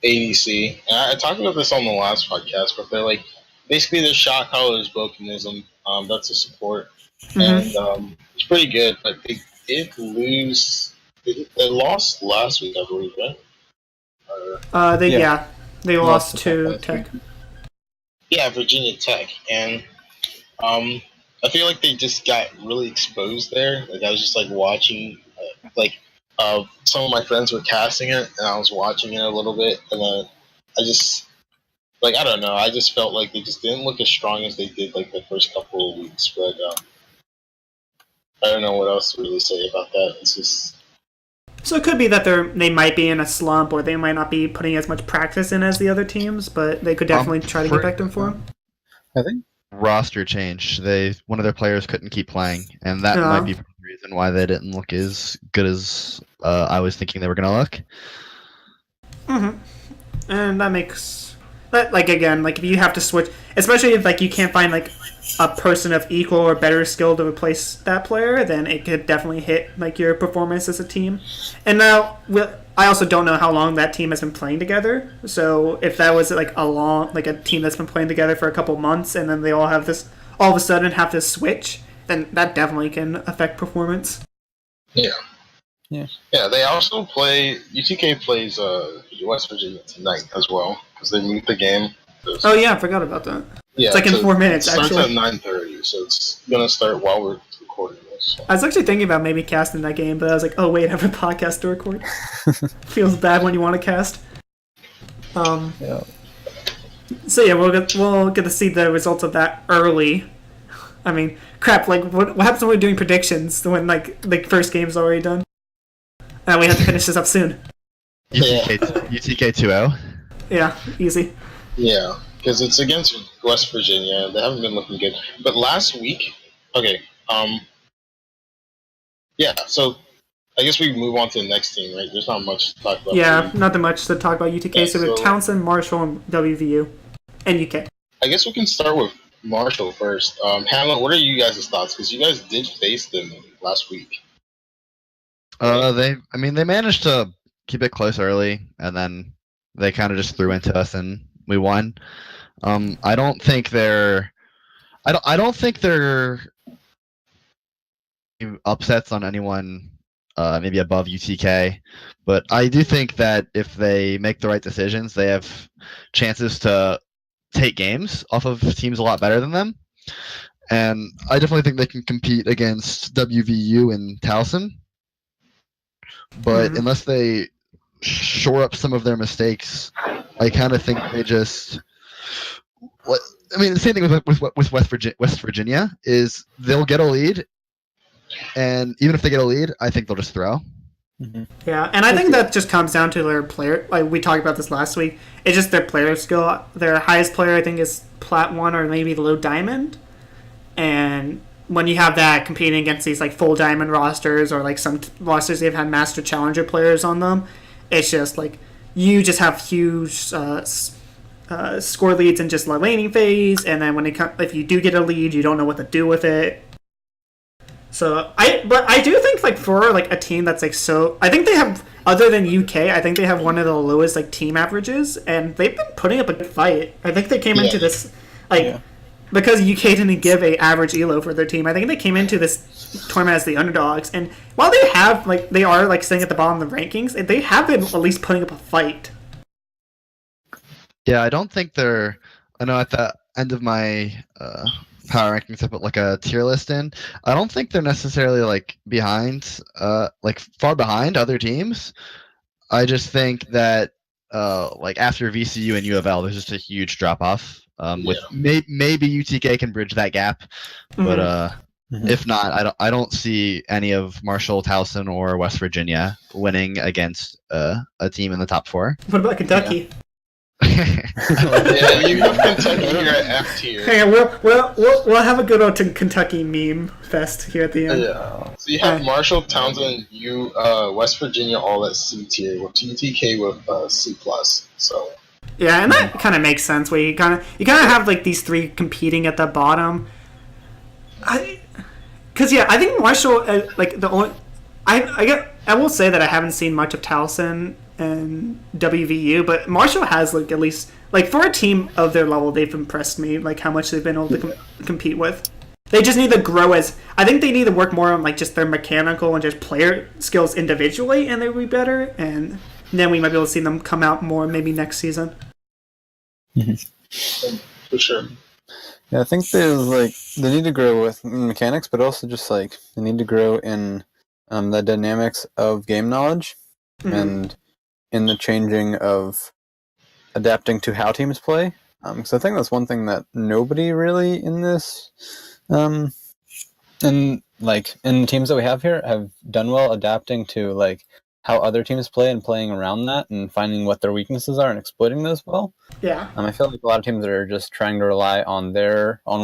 ADC. And I talked about this on the last podcast, but they're like basically their shot caller is Volcanism. That's a support, Mm-hmm. and it's pretty good. But they did lose. They lost last week, I believe, right? Yeah. They Lost lost to Tech to last Tech. Yeah, Virginia Tech, and um, I feel like they just got really exposed there. Like I was just like watching, some of my friends were casting it, and I was watching it a little bit, and then I just I don't know. I just felt like they just didn't look as strong as they did like the first couple of weeks. But I don't know what else to really say about that. It's just So it could be that they might be in a slump, or they might not be putting as much practice in as the other teams, but they could definitely try to get back in form. I think. Roster change. One of their players couldn't keep playing, and that might be the reason why they didn't look as good as I was thinking they were going to look. Mm-hmm. And that makes that, like, again, like if you have to switch, especially if like you can't find like a person of equal or better skill to replace that player, then it could definitely hit like your performance as a team. And now I also don't know how long that team has been playing together. So if that was like a team that's been playing together for a couple months, and then they all of a sudden have to switch, then that definitely can affect performance. yeah. Yeah. Yeah, they also play. UTK plays West Virginia tonight as well because they moved the game. Oh yeah, I forgot about that. Yeah, It's like in 4 minutes, it starts actually. at 9:30, so it's gonna start while we're recording this. So. I was actually thinking about maybe casting that game, but I was like, oh wait, I have a podcast to record. Feels bad when you want to cast. Yeah. So yeah, we'll get to see the results of that early. I mean, crap. Like, what happens when we're doing predictions when like the first game's already done? We have to finish this up soon. UTK 2-0. Yeah, easy. Yeah, because it's against West Virginia. They haven't been looking good. But last week, okay, yeah. So I guess we move on to the next team, right? There's not much to talk about. Yeah, not that much to talk about UTK. Yeah, so we have Townsend, Marshall, and WVU, and UK. I guess we can start with Marshall first. Hamlet, what are you guys' thoughts? Because you guys did face them last week. They managed to keep it close early, and then they kind of just threw into us, and we won. I don't think they're upsets on anyone, maybe above UTK, but I do think that if they make the right decisions, they have chances to take games off of teams a lot better than them. And I definitely think they can compete against WVU and Towson. But unless they shore up some of their mistakes, I kind of think they just. The same thing with West Virginia is they'll get a lead, and even if they get a lead, I think they'll just throw. Mm-hmm. Yeah, and I think that just comes down to their player. Like we talked about this last week, it's just their player skill. Their highest player, I think, is Plat 1 or maybe Low Diamond, and when you have that competing against these like full diamond rosters or like some rosters they've had master challenger players on them, it's just like you just have huge score leads in just the laning phase, and then if you do get a lead, you don't know what to do with it. So I do think like for like a team that's like I think they have, other than UK, I think they have one of the lowest like team averages, and they've been putting up a good fight. I think they came into this because UK didn't give a average elo for their team. I think they came into this tournament as the underdogs, and while they are like staying at the bottom of the rankings, they have been at least putting up a fight. Yeah, I don't think they're. I know at the end of my power rankings, I put like a tier list in. I don't think they're necessarily like behind, like far behind other teams. I just think that like after VCU and U of L, there's just a huge drop off. With maybe UTK can bridge that gap, but if not, I don't see any of Marshall, Towson, or West Virginia winning against a team in the top 4. What about Kentucky? Yeah, you have Kentucky here at F tier. Hey, we'll have a good old Kentucky meme fest here at the end. Yeah. So you have Marshall, Townsend, West Virginia all at C tier, with UTK with C+. So Yeah, and that kind of makes sense. Where you kind of have like these three competing at the bottom. I think Marshall like the only I will say that I haven't seen much of Towson and WVU, but Marshall has like at least like for a team of their level, they've impressed me. Like how much they've been able to compete with. They just need to grow I think they need to work more on like just their mechanical and just player skills individually, and they will be better. And then we might be able to see them come out more maybe next season. For sure. Yeah, I think they need to grow with mechanics, but also just like they need to grow in the dynamics of game knowledge and in the changing of adapting to how teams play. So I think that's one thing that nobody really in this and like in the teams that we have here have done well adapting to like how other teams play and playing around that and finding what their weaknesses are and exploiting those well. Yeah. I feel like a lot of teams are just trying to rely on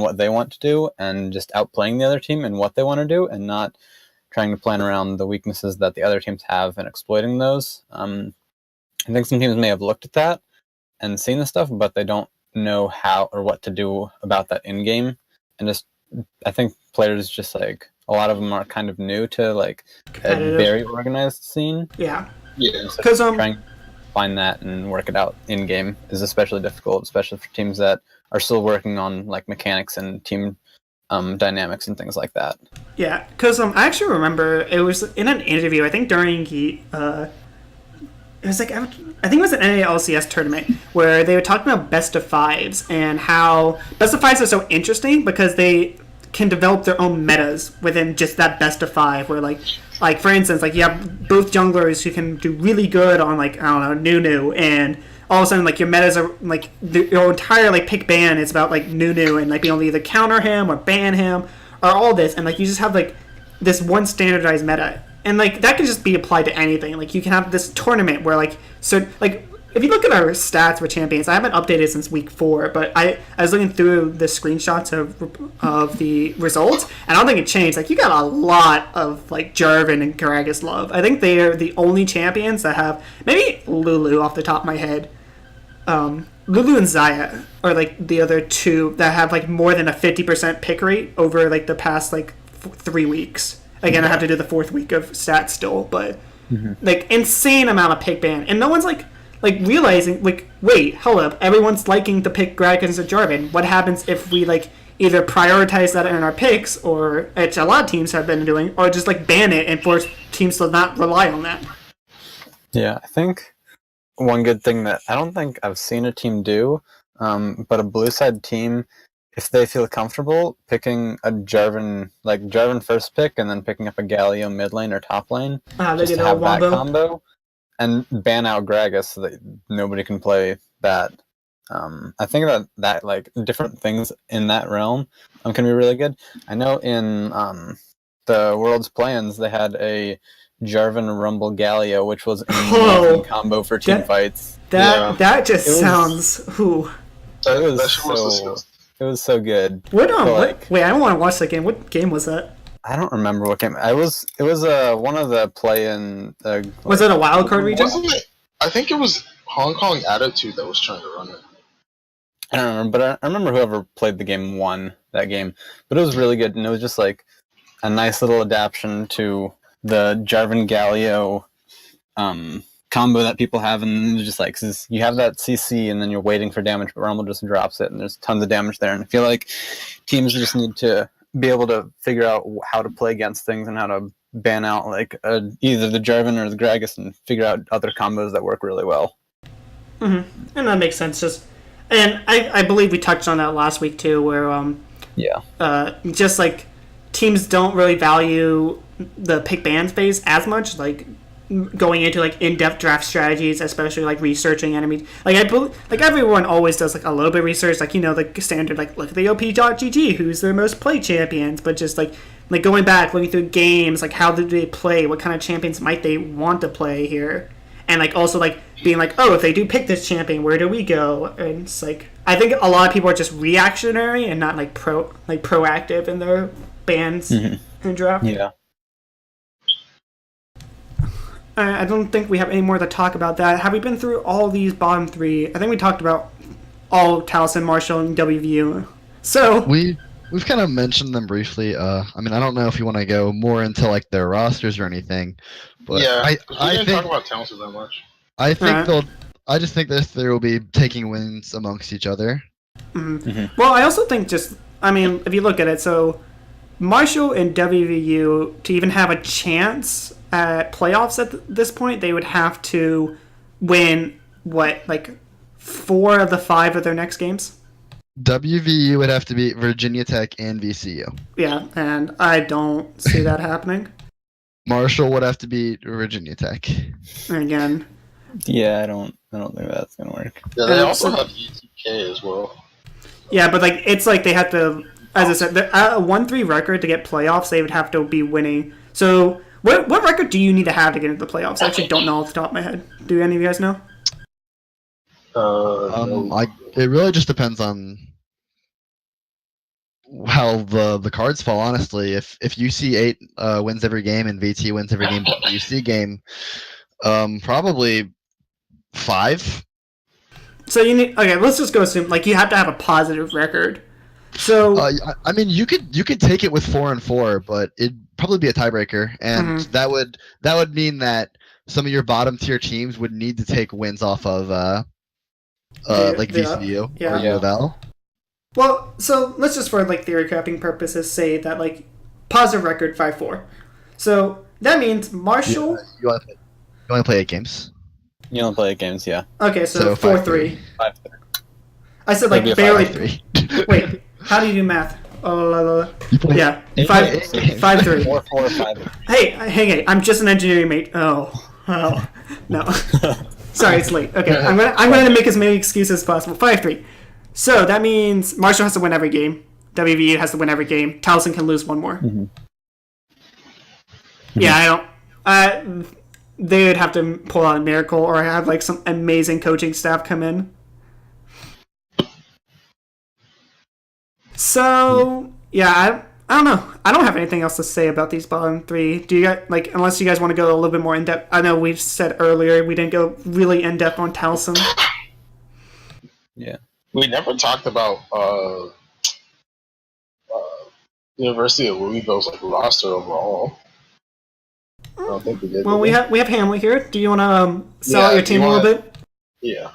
what they want to do and just outplaying the other team and what they want to do and not trying to plan around the weaknesses that the other teams have and exploiting those. I think some teams may have looked at that and seen the stuff, but they don't know how or what to do about that in game. And just, I think players just like a lot of them are kind of new to like a very organized scene. Yeah. Yeah. Because trying to find that and work it out in game is especially difficult, especially for teams that are still working on like mechanics and team dynamics and things like that. Yeah, because I actually remember it was in an interview. I think during it was like I think it was an NALCS tournament where they were talking about best of fives and how best of fives are so interesting because they can develop their own metas within just that best of five. Where like for instance, like you have both junglers who can do really good on like I don't know Nunu, and all of a sudden like your metas are like your entire like pick ban is about like Nunu and like being able to either counter him or ban him or all this, and like you just have like this one standardized meta. And like that can just be applied to anything. Like you can have this tournament where like so like if you look at our stats for champions, I haven't updated since week 4, but I was looking through the screenshots of the results, and I don't think it changed. Like you got a lot of like Jarvan and Gragas love. I think they are the only champions that have maybe Lulu off the top of my head. Lulu and Xayah are like the other two that have like more than a 50% pick rate over like the past like 3 weeks. Again, I have to do the 4th week of stats still, but like insane amount of pick ban, and no one's like realizing like wait, hold up, everyone's liking to pick Gragas or Jarvan. What happens if we like either prioritize that in our picks, or which a lot of teams have been doing, or just like ban it and force teams to not rely on that? Yeah, I think one good thing that I don't think I've seen a team do, but a blue side team, if they feel comfortable picking a Jarvan first pick and then picking up a Galio mid lane or top lane, just to have that combo, and ban out Gragas so that nobody can play that. I think that like different things in that realm can be really good. I know in the World's Plans they had a Jarvan Rumble Galio, which was an amazing combo for team fights. That just sounds It was so good. Wait, I don't want to watch that game. What game was that? I don't remember what game. It was one of the play-in. Was it a wild card region? I think it was Hong Kong Attitude that was trying to run it. I don't remember, but I remember whoever played the game won that game. But it was really good, and it was just like a nice little adaptation to the Jarvan Galio combo that people have, and it's just like you have that CC and then you're waiting for damage, but Rumble just drops it and there's tons of damage there. And I feel like teams just need to be able to figure out how to play against things and how to ban out like either the Jarvan or the Gragas and figure out other combos that work really well. And that makes sense. And I believe we touched on that last week too, where just like teams don't really value the pick ban phase as much, like going into like in-depth draft strategies, especially like researching enemies. Like everyone always does like a little bit of research, like like standard like look at the op.gg, who's their most played champions, but just like going back, looking through games, like how did they play, what kind of champions might they want to play here, and like also like being like, oh, if they do pick this champion, where do we go? And it's like I think a lot of people are just reactionary and not like proactive in their bans and draft. Yeah. I don't think we have any more to talk about that. Have we been through all these bottom three? I think we talked about all Taliesin, Marshall, and WVU. So We've kind of mentioned them briefly. I mean, I don't know if you want to go more into like their rosters or anything, but yeah, I we didn't think talk about Townsend that much. I think Alright. they'll. I just think that they will be taking wins amongst each other. well, I also think if you look at it, so Marshall and WVU, to even have a chance at playoffs at this point, they would have to win, 4 of the 5 of their next games? WVU would have to beat Virginia Tech and VCU. Yeah, and I don't see that happening. Marshall would have to beat Virginia Tech. Again. Yeah, I don't think that's gonna work. Yeah, they And also so- have ETK as well. Yeah, but it's like they have to, as I said, at a 1-3 record to get playoffs, they would have to be winning. So what record do you need to have to get into the playoffs? I actually don't know off the top of my head. Do any of you guys know? No. It really just depends on how the cards fall. Honestly, if UC 8 wins every game and VT wins every game, but the UC game, probably 5. So you need, okay, let's just go assume you have to have a positive record. So I mean, you could take it with 4-4, but it'd probably be a tiebreaker, and that would mean that some of your bottom tier teams would need to take wins off of VCU yeah. or U of L. Well, so let's just for theory crafting purposes say that positive record 5-4. So that means Marshall. You only play 8 games. You don't play games, yeah. Okay, so 4-3. 5-3. I said Maybe a barely. 5-3. Wait, how do you do math? You play Yeah, 8, 5-3. 4-4, 5. Hey, I'm just an engineering mate. Oh, no. Sorry, it's late. Okay, I'm gonna make as many excuses as possible. 5-3. So that means Marshall has to win every game. WVU has to win every game. Taliesin can lose one more. Yeah, I don't. They would have to pull out a miracle or have some amazing coaching staff come in. So yeah, I don't know. I don't have anything else to say about these bottom 3. Do you guys unless you guys want to go a little bit more in depth? I know we've said earlier we didn't go really in depth on Taliesin. Yeah. We never talked about University of Louisville's roster overall. I don't think we did. Well, we have Hamlet here. Do you want to sell Yeah, out your do team you a little wanna- bit? Yeah,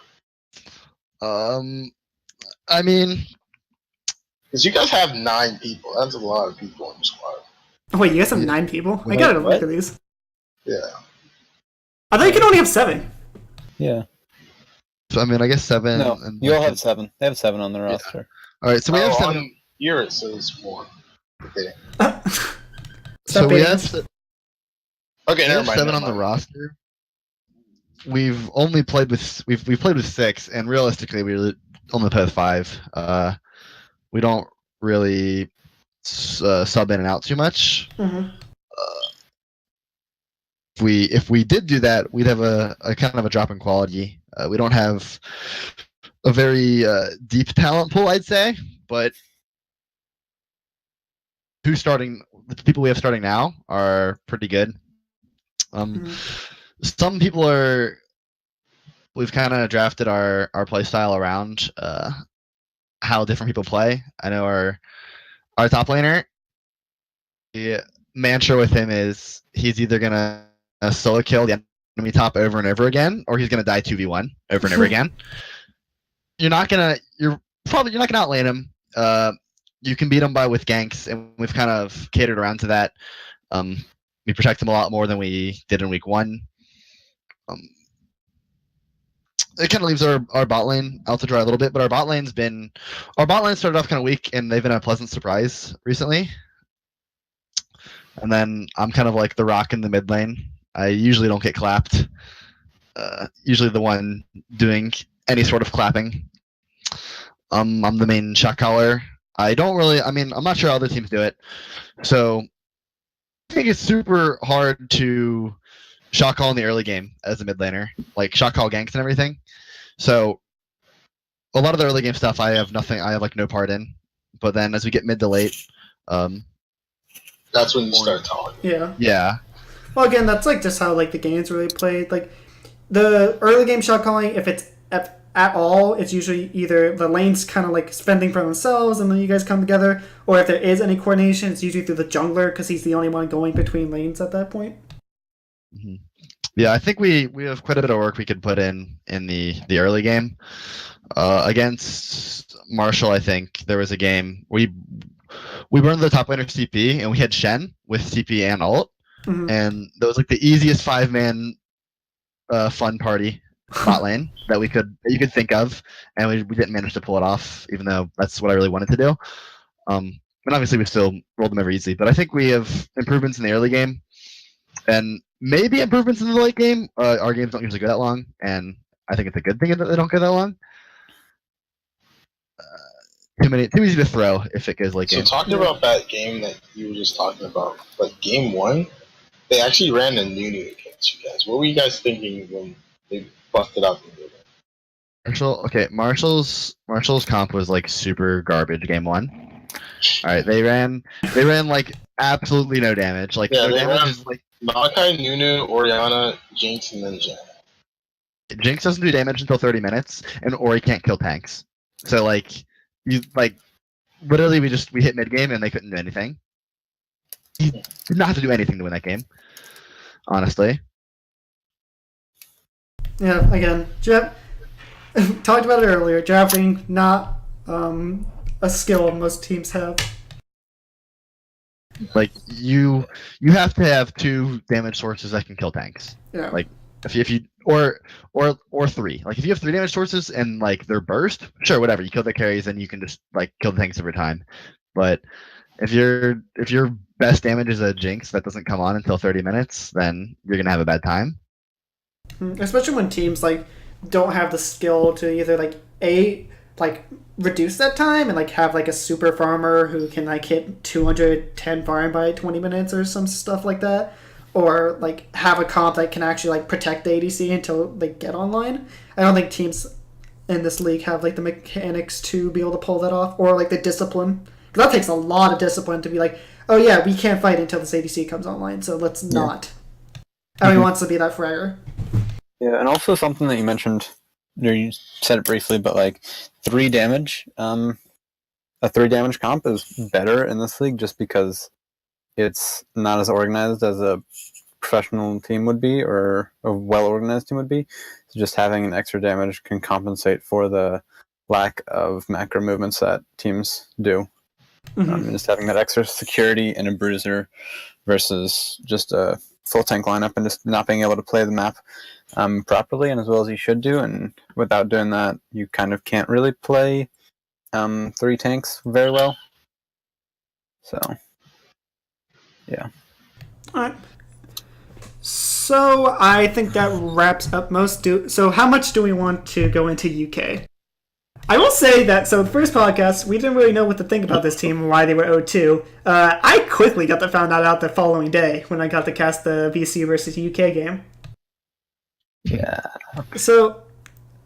I mean, because you guys have 9 people. That's a lot of people in the squad. Oh, wait, you guys have 9 people? I Wait, gotta look what? at these. Yeah. I thought you could only have 7. Yeah. so, I mean, I guess 7. No, and you all have 7. They have 7 on the roster. All right, so we have 7. On here it says 4. Okay. So we being have us. Okay, We never have mind. 7 on the roster. We've only played with we've played with 6, and realistically, we really only play with 5. We don't really sub in and out too much. Mhm. If we did do that, we'd have a kind of a drop in quality. We don't have a very deep talent pool, I'd say, but the people we have starting now are pretty good. Some people we've kind of drafted our play style around how different people play. I know our top laner, the mantra with him is he's either gonna solo kill the enemy top over and over again, or he's gonna die 2v1 over and over again. You're not gonna outlane him. You can beat him with ganks, and we've kind of catered around to that. We protect him a lot more than we did in week 1. It kind of leaves our bot lane out to dry a little bit, but our bot lane started off kind of weak, and they've been a pleasant surprise recently. And then I'm kind of like the rock in the mid lane. I usually don't get clapped. Usually the one doing any sort of clapping. I'm the main shot caller. I'm not sure how other teams do it. So I think it's super hard to shot call in the early game as a mid laner, like shot call ganks and everything. So a lot of the early game stuff I have no part in. But then as we get mid to late, That's when you start talking. Yeah. yeah. Well, again, that's like just how like the game's really played. Like the early game shot calling, if it's at all, it's usually either the lanes kind of like spending for themselves and then you guys come together, or if there is any coordination, it's usually through the jungler because he's the only one going between lanes at that point. Mm-hmm. Yeah, I think we have quite a bit of work we could put in the early game. Against Marshall, I think there was a game we burned the top laner CP and we had Shen with CP and ult, and that was like the easiest 5-man fun party bot lane that you could think of, and we didn't manage to pull it off, even though that's what I really wanted to do. And obviously we still rolled them over easily, but I think we have improvements in the early game, and maybe improvements in the late game. Our games don't usually go that long, and I think it's a good thing that they don't go that long. Too easy to throw if it goes late game. So talking about that game that you were just talking about, like game 1, they actually ran a Nunu against you guys. What were you guys thinking when they busted out the Nunu? Marshall's comp was like super garbage game 1. All right, they ran like absolutely no damage. Like yeah, no they damage ran is like Malachi, Nunu, Orianna, Jinx, and then Janet. Jinx doesn't do damage until 30 minutes, and Ori can't kill tanks. So like you like literally we hit mid game and they couldn't do anything. You did not have to do anything to win that game, honestly. Yeah, again, talked about it earlier. Javelin not a skill most teams have. Like you have to have 2 damage sources that can kill tanks. Yeah. Like if you or 3. Like if you have 3 damage sources and like they're burst, sure, whatever. You kill the carries and you can just like kill the tanks every time. But if your best damage is a Jinx that doesn't come on until 30 minutes, then you're gonna have a bad time. Especially when teams like don't have the skill to either like reduce that time and like have like a super farmer who can like hit 210 farm by 20 minutes or some stuff like that, or like have a comp that can actually like protect the ADC until they get online. I don't think teams in this league have like the mechanics to be able to pull that off, or like the discipline. Because that takes a lot of discipline to be like, oh yeah, we can't fight until this ADC comes online, so let's not. Everyone wants to be that fragger. Yeah, and also something that you mentioned, you said it briefly, but like 3 damage, a 3 damage comp is better in this league just because it's not as organized as a professional team would be or a well-organized team would be. So just having an extra damage can compensate for the lack of macro movements that teams do. Just having that extra security in a bruiser versus just a full tank lineup and just not being able to play the map properly and as well as you should do. And without doing that, you kind of can't really play 3 tanks very well. So, yeah. All right. So I think that wraps up most. So how much do we want to go into UK? I will say that, so the first podcast, we didn't really know what to think about this team and why they were 0-2. I quickly got to find that out the following day when I got to cast the VC versus UK game. Yeah. So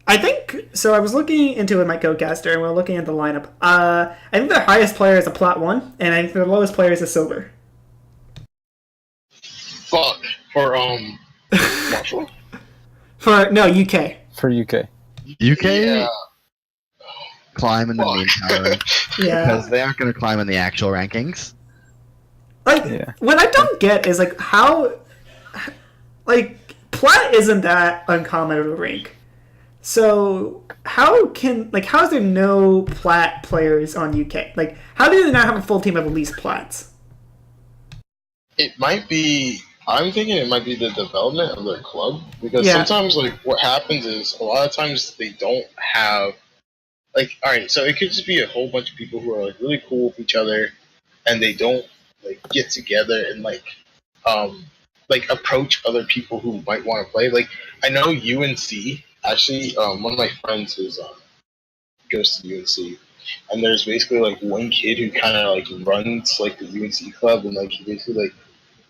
I was looking into it, my co-caster, and we were looking at the lineup. I think their highest player is a Plat 1, and I think their lowest player is a Silver. Fuck. For, Marshall? No, UK. For UK. UK Yeah. climb in the meme tower Yeah. because they aren't going to climb in the actual rankings. Like, what I don't get is, like, how... Like, Plat isn't that uncommon of a rank. So, how is there no Plat players on UK? Like, how do they not have a full team of at least Plats? It might be... I'm thinking it might be the development of their club. Because sometimes, like, what happens is, a lot of times they don't have... Like, alright, so it could just be a whole bunch of people who are, like, really cool with each other, and they don't, like, get together and, like, approach other people who might want to play. Like, I know UNC, actually, one of my friends goes to UNC, and there's basically, like, one kid who kind of, like, runs, like, the UNC club, and, like, he basically, like,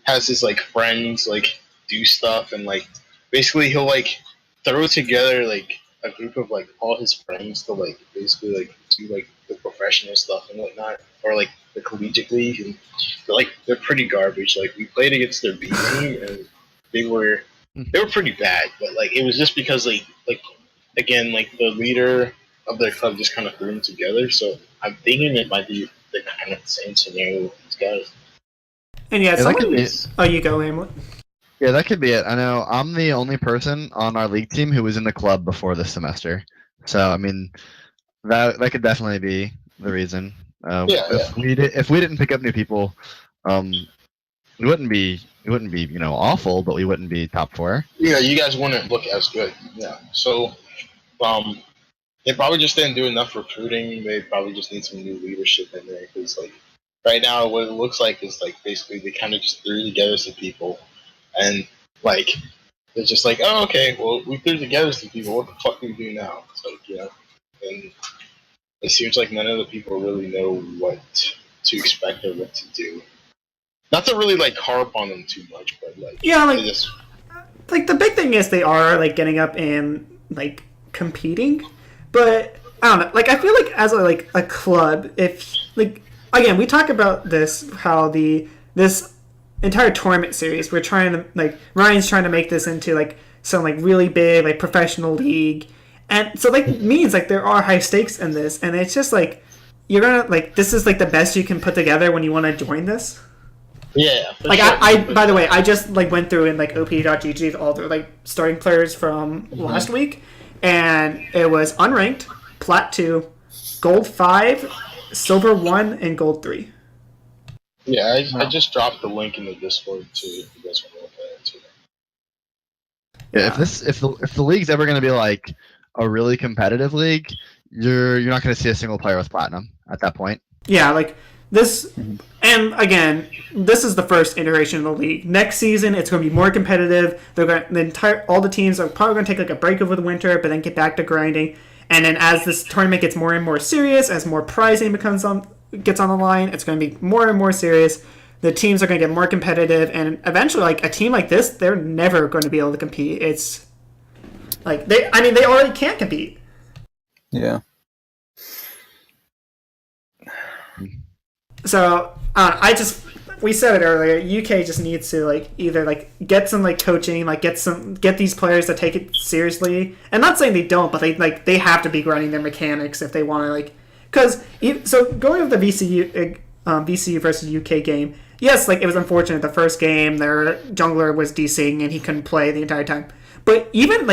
has his, like, friends, like, do stuff, and, like, basically he'll, like, throw together, like, a group of, like, all his friends to, like, basically, like, do, like, the professional professional stuff and whatnot, or like the collegiate league, and they're pretty garbage. Like we played against their B team, and they were pretty bad. But like it was just because like again like the leader of their club just kind of threw them together. So I'm thinking it might be the kind of same scenario with these guys. And yeah, that could be oh, you go, Hamlet. Yeah, that could be it. I know I'm the only person on our league team who was in the club before this semester. So I mean, that could definitely be the reason. If we didn't pick up new people, it wouldn't be awful, but we wouldn't be top 4. Yeah, you guys wouldn't look as good. Yeah, so they probably just didn't do enough recruiting. They probably just need some new leadership in there because like right now what it looks like is like basically they kind of just threw together some people, and like they're just like, oh okay, well we threw together some people. What the fuck do we do now? It's like and it seems like none of the people really know what to expect or what to do. Not to really like harp on them too much, but like like the big thing is they are like getting up and like competing, but I don't know. Like I feel like as a club, if like again we talk about this how this entire tournament series we're trying to like Ryan's trying to make this into like some like really big like professional league, and so like means like there are high stakes in this, and it's just like you're gonna like this is like the best you can put together when you want to join this. Yeah. Like sure. I by the way, I just like went through in like op.gg all the like starting players from last week, and it was unranked, plat 2, gold 5, silver 1, and gold 3. Yeah, I just dropped the link in the Discord too. If you guys want to look at it too. Yeah, if the league's ever going to be like a really competitive league, you're not going to see a single player with platinum at that point. Yeah, like this, and again, this is the first iteration of the league. Next season, it's going to be more competitive. They're going all the teams are probably going to take like a break over the winter, but then get back to grinding. And then as this tournament gets more and more serious, as more prizing gets on the line, it's going to be more and more serious. The teams are going to get more competitive, and eventually, like a team like this, they're never going to be able to compete. It's like they already can't compete. Yeah. So we said it earlier. UK just needs to like either like get some like coaching, like get these players to take it seriously. And not saying they don't, but they have to be grinding their mechanics if they want to like. Because so going with the VCU versus UK game, yes, like it was unfortunate the first game their jungler was DCing and he couldn't play the entire time. But even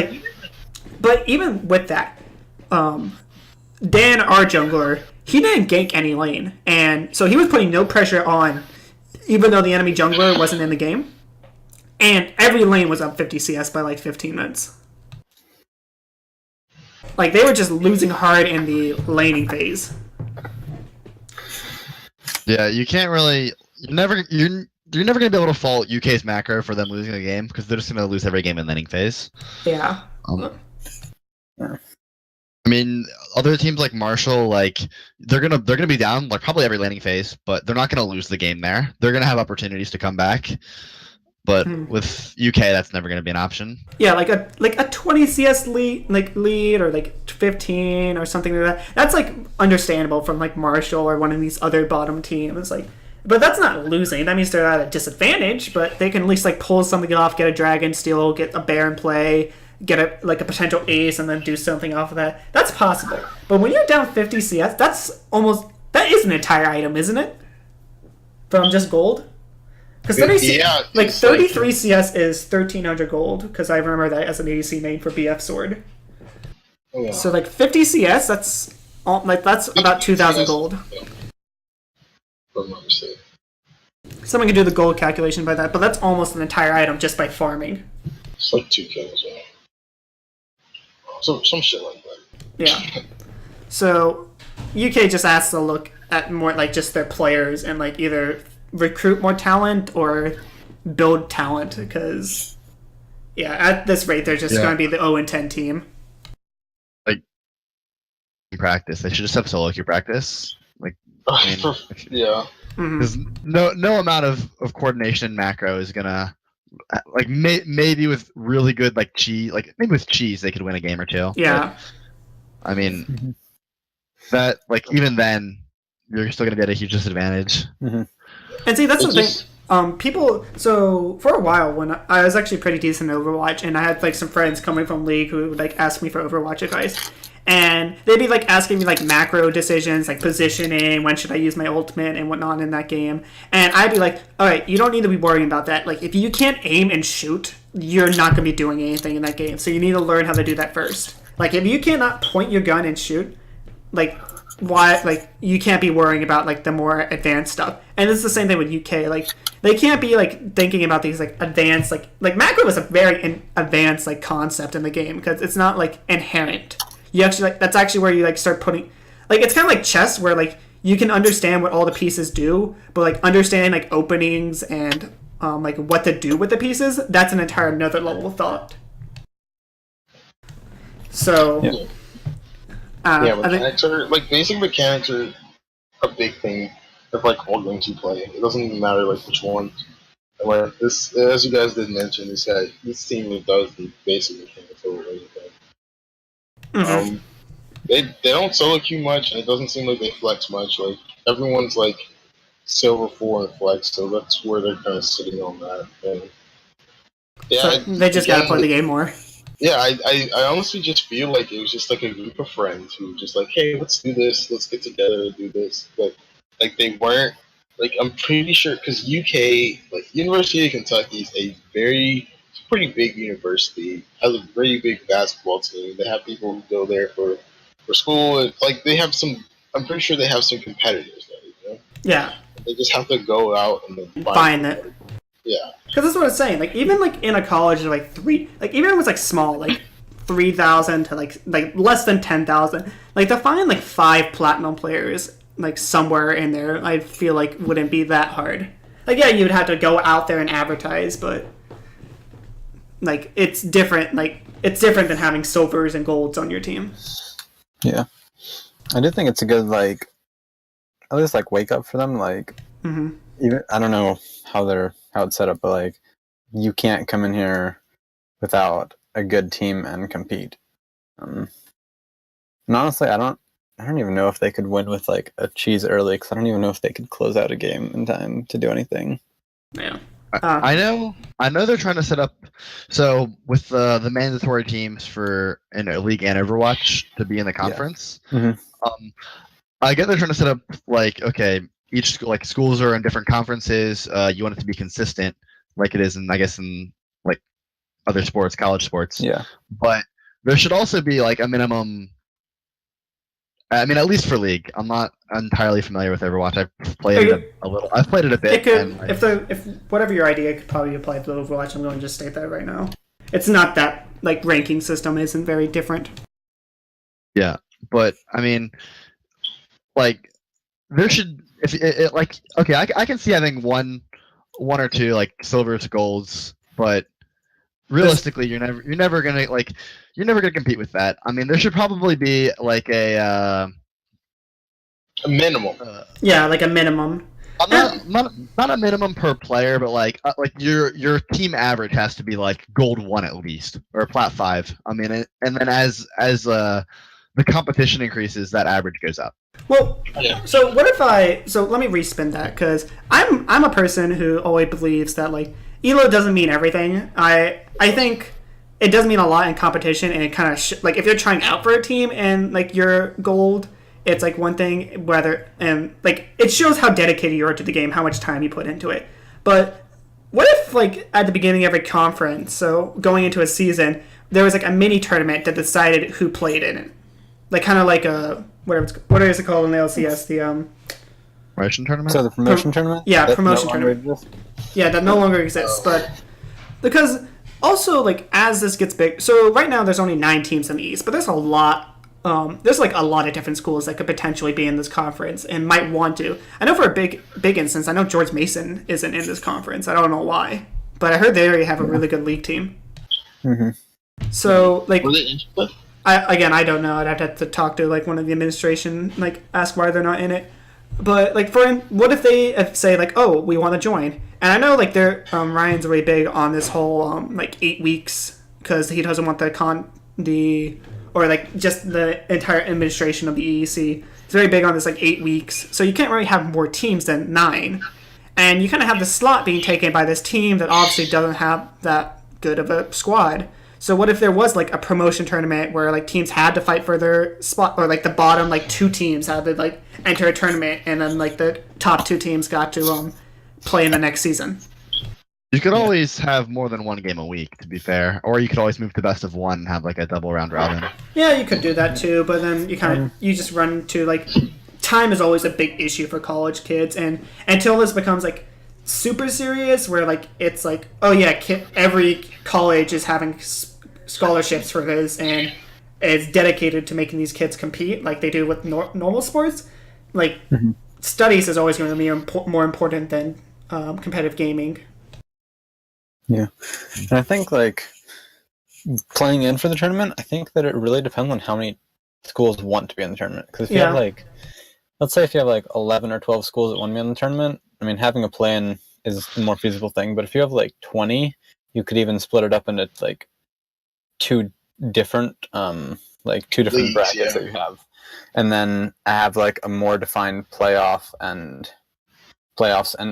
with that, Dan, our jungler, he didn't gank any lane, and so he was putting no pressure on, even though the enemy jungler wasn't in the game. And every lane was up 50 CS by like 15 minutes. Like they were just losing hard in the laning phase. Yeah, you can't really. You're never gonna be able to fault UK's macro for them losing the game because they're just gonna lose every game in laning phase. Yeah. I mean, other teams like Marshall, like they're gonna be down like probably every laning phase, but they're not gonna lose the game there. They're gonna have opportunities to come back. But with UK, that's never gonna be an option. Yeah, like a 20 CS lead or like 15 or something like that. That's like understandable from like Marshall or one of these other bottom teams. Like, but that's not losing. That means they're at a disadvantage, but they can at least like pull something off, get a dragon steal, get a bear in play, get a potential ace, and then do something off of that. That's possible. But when you're down 50 CS, that is an entire item, isn't it? From just gold. Because 33 CS is 1,300 gold. Because I remember that as an ADC main for BF Sword. Oh, yeah. So like 50 CS, that's about 2,000 gold. Someone can do the gold calculation by that, but that's almost an entire item just by farming. It's like 2 kills. So some shit like that. Yeah. So UK just has to look at more like just their players and like either recruit more talent or build talent because at this rate they're just going to be the 0-10 team. Like practice, they should just have solo queue practice. Like, yeah. Because no amount of coordination in macro is gonna like maybe with really good like cheese, like maybe with cheese they could win a game or two. Yeah. But, I mean that like even then you're still going to be at a huge disadvantage. And see, that's the thing. People. So for a while, when I was actually pretty decent at Overwatch, and I had like some friends coming from League who would like ask me for Overwatch advice, and they'd be like asking me like macro decisions, like positioning, when should I use my ultimate and whatnot in that game, and I'd be like, all right, you don't need to be worrying about that. Like if you can't aim and shoot, you're not going to be doing anything in that game. So you need to learn how to do that first. Like if you cannot point your gun and shoot, like why, like you can't be worrying about like the more advanced stuff. And it's the same thing with UK. Like they can't be like thinking about these like advanced like macro is a very advanced like concept in the game because it's not like inherent. You actually like that's actually where you like start putting like it's kind of like chess where like you can understand what all the pieces do, but like understanding like openings and like what to do with the pieces, that's an entire another level of thought. So Yeah. Mechanics are like basic mechanics are a big thing of like all games you play. It doesn't even matter like which one. And like this, as you guys did mention, this team does the basic mechanics over everything. They don't solo queue much, and it doesn't seem like they flex much. Like everyone's like silver 4 and flex, so that's where they're kind of sitting on that. And yeah, so they just gotta play the game more. Yeah, I honestly just feel like it was just like a group of friends who were just like, hey, let's do this, let's get together and do this. But like they weren't like I'm pretty sure because UK like University of Kentucky is a pretty big university, has a very big basketball team. They have people who go there for school and like they have some. I'm pretty sure they have some competitors there. You know? Yeah. They just have to go out and then find it. Yeah. Because that's what I was saying. Like even like in a college, like even if it was like small, like 3,000 to like less than 10,000, like to find like 5 platinum players like somewhere in there, I feel like wouldn't be that hard. Like yeah, you'd have to go out there and advertise, but like it's different. Like it's different than having silvers and golds on your team. Yeah, I do think it's a good like at least like wake up for them. Like even I don't know how it's set up, but like you can't come in here without a good team and compete. And honestly, I don't even know if they could win with like a cheese early because I don't even know if they could close out a game in time to do anything. Yeah. I know they're trying to set up so with the mandatory teams for in a League and Overwatch to be in the conference. Yeah. I get they're trying to set up like okay, each school like schools are in different conferences. You want it to be consistent, like it is in I guess in like other sports, college sports. Yeah. But there should also be like a minimum. I mean, at least for League, I'm not entirely familiar with Overwatch. I've played it a little. I've played it a bit. It could, if whatever your idea could probably apply to Overwatch. I'm going to just state that right now. It's not that like ranking system isn't very different. Yeah, but I mean, like there should if it like okay, I can see having one or two like silvers, golds, but realistically, you're never gonna compete with that. I mean, there should probably be like a minimum. Yeah, like a minimum. Not a minimum per player, but like your team average has to be like gold 1 at least or plat 5. I mean, and then as the competition increases, that average goes up. Well, so what if so let me respin that because I'm a person who always believes that like ELO doesn't mean everything. I think it does mean a lot in competition, and it kind of like if you're trying out for a team and like you're gold, it's like one thing. Whether and like it shows how dedicated you are to the game, how much time you put into it. But what if like at the beginning of every conference, so going into a season, there was like a mini tournament that decided who played in it, like kind of like a what is it called in the LCS? The promotion tournament. So the promotion tournament. Yeah, promotion tournament. Yeah, that no longer exists, but because also like as this gets big, so right now there's only 9 teams in the East, but there's a lot. There's like a lot of different schools that could potentially be in this conference and might want to. I know for a big instance, I know George Mason isn't in this conference. I don't know why, but I heard they already have a really good league team. So like, I don't know. I'd have to talk to like one of the administration, like ask why they're not in it. But like, what if they say like, oh, we want to join? And I know like they're Ryan's really big on this whole like 8 weeks because he doesn't want or like just the entire administration of the EEC it's very big on this like 8 weeks, so you can't really have more teams than 9, and you kind of have the slot being taken by this team that obviously doesn't have that good of a squad. So what if there was like a promotion tournament where like teams had to fight for their spot, or like the bottom like 2 teams had to like enter a tournament, and then like the top 2 teams got to play in the next season? You could always have more than one game a week, to be fair, or you could always move to best of one and have like a double round robin. Yeah, you could do that too, but then you just run into like time is always a big issue for college kids, and until this becomes like super serious, where like it's like, oh yeah, every college is having scholarships for this and is dedicated to making these kids compete like they do with normal sports. Like studies is always going to be more important than competitive gaming. Yeah, and I think like playing in for the tournament, I think that it really depends on how many schools want to be in the tournament. Because if you have like, let's say if you have like 11 or 12 schools that want to be in the tournament, I mean, having a play-in is the more feasible thing. But if you have like 20, you could even split it up into like two different leagues, brackets that you have, and then have like a more defined playoffs and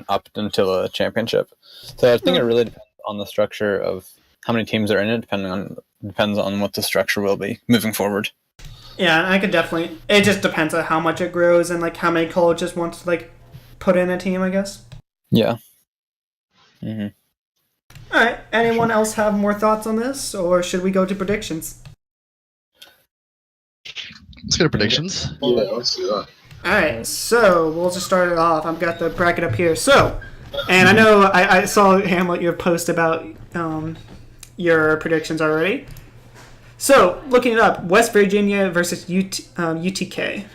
up until a championship. So I think it really depends on the structure of how many teams are in it. Depends on what the structure will be moving forward. Yeah, I could definitely. It just depends on how much it grows and like how many colleges want to like put in a team, I guess. Yeah. All right. Anyone else have more thoughts on this, or should we go to predictions? Let's go to predictions. Yeah, let's do that. All right. So we'll just start it off. I've got the bracket up here. So, and I know I saw Hamlet your post about your predictions already. So, looking it up, West Virginia versus UTK.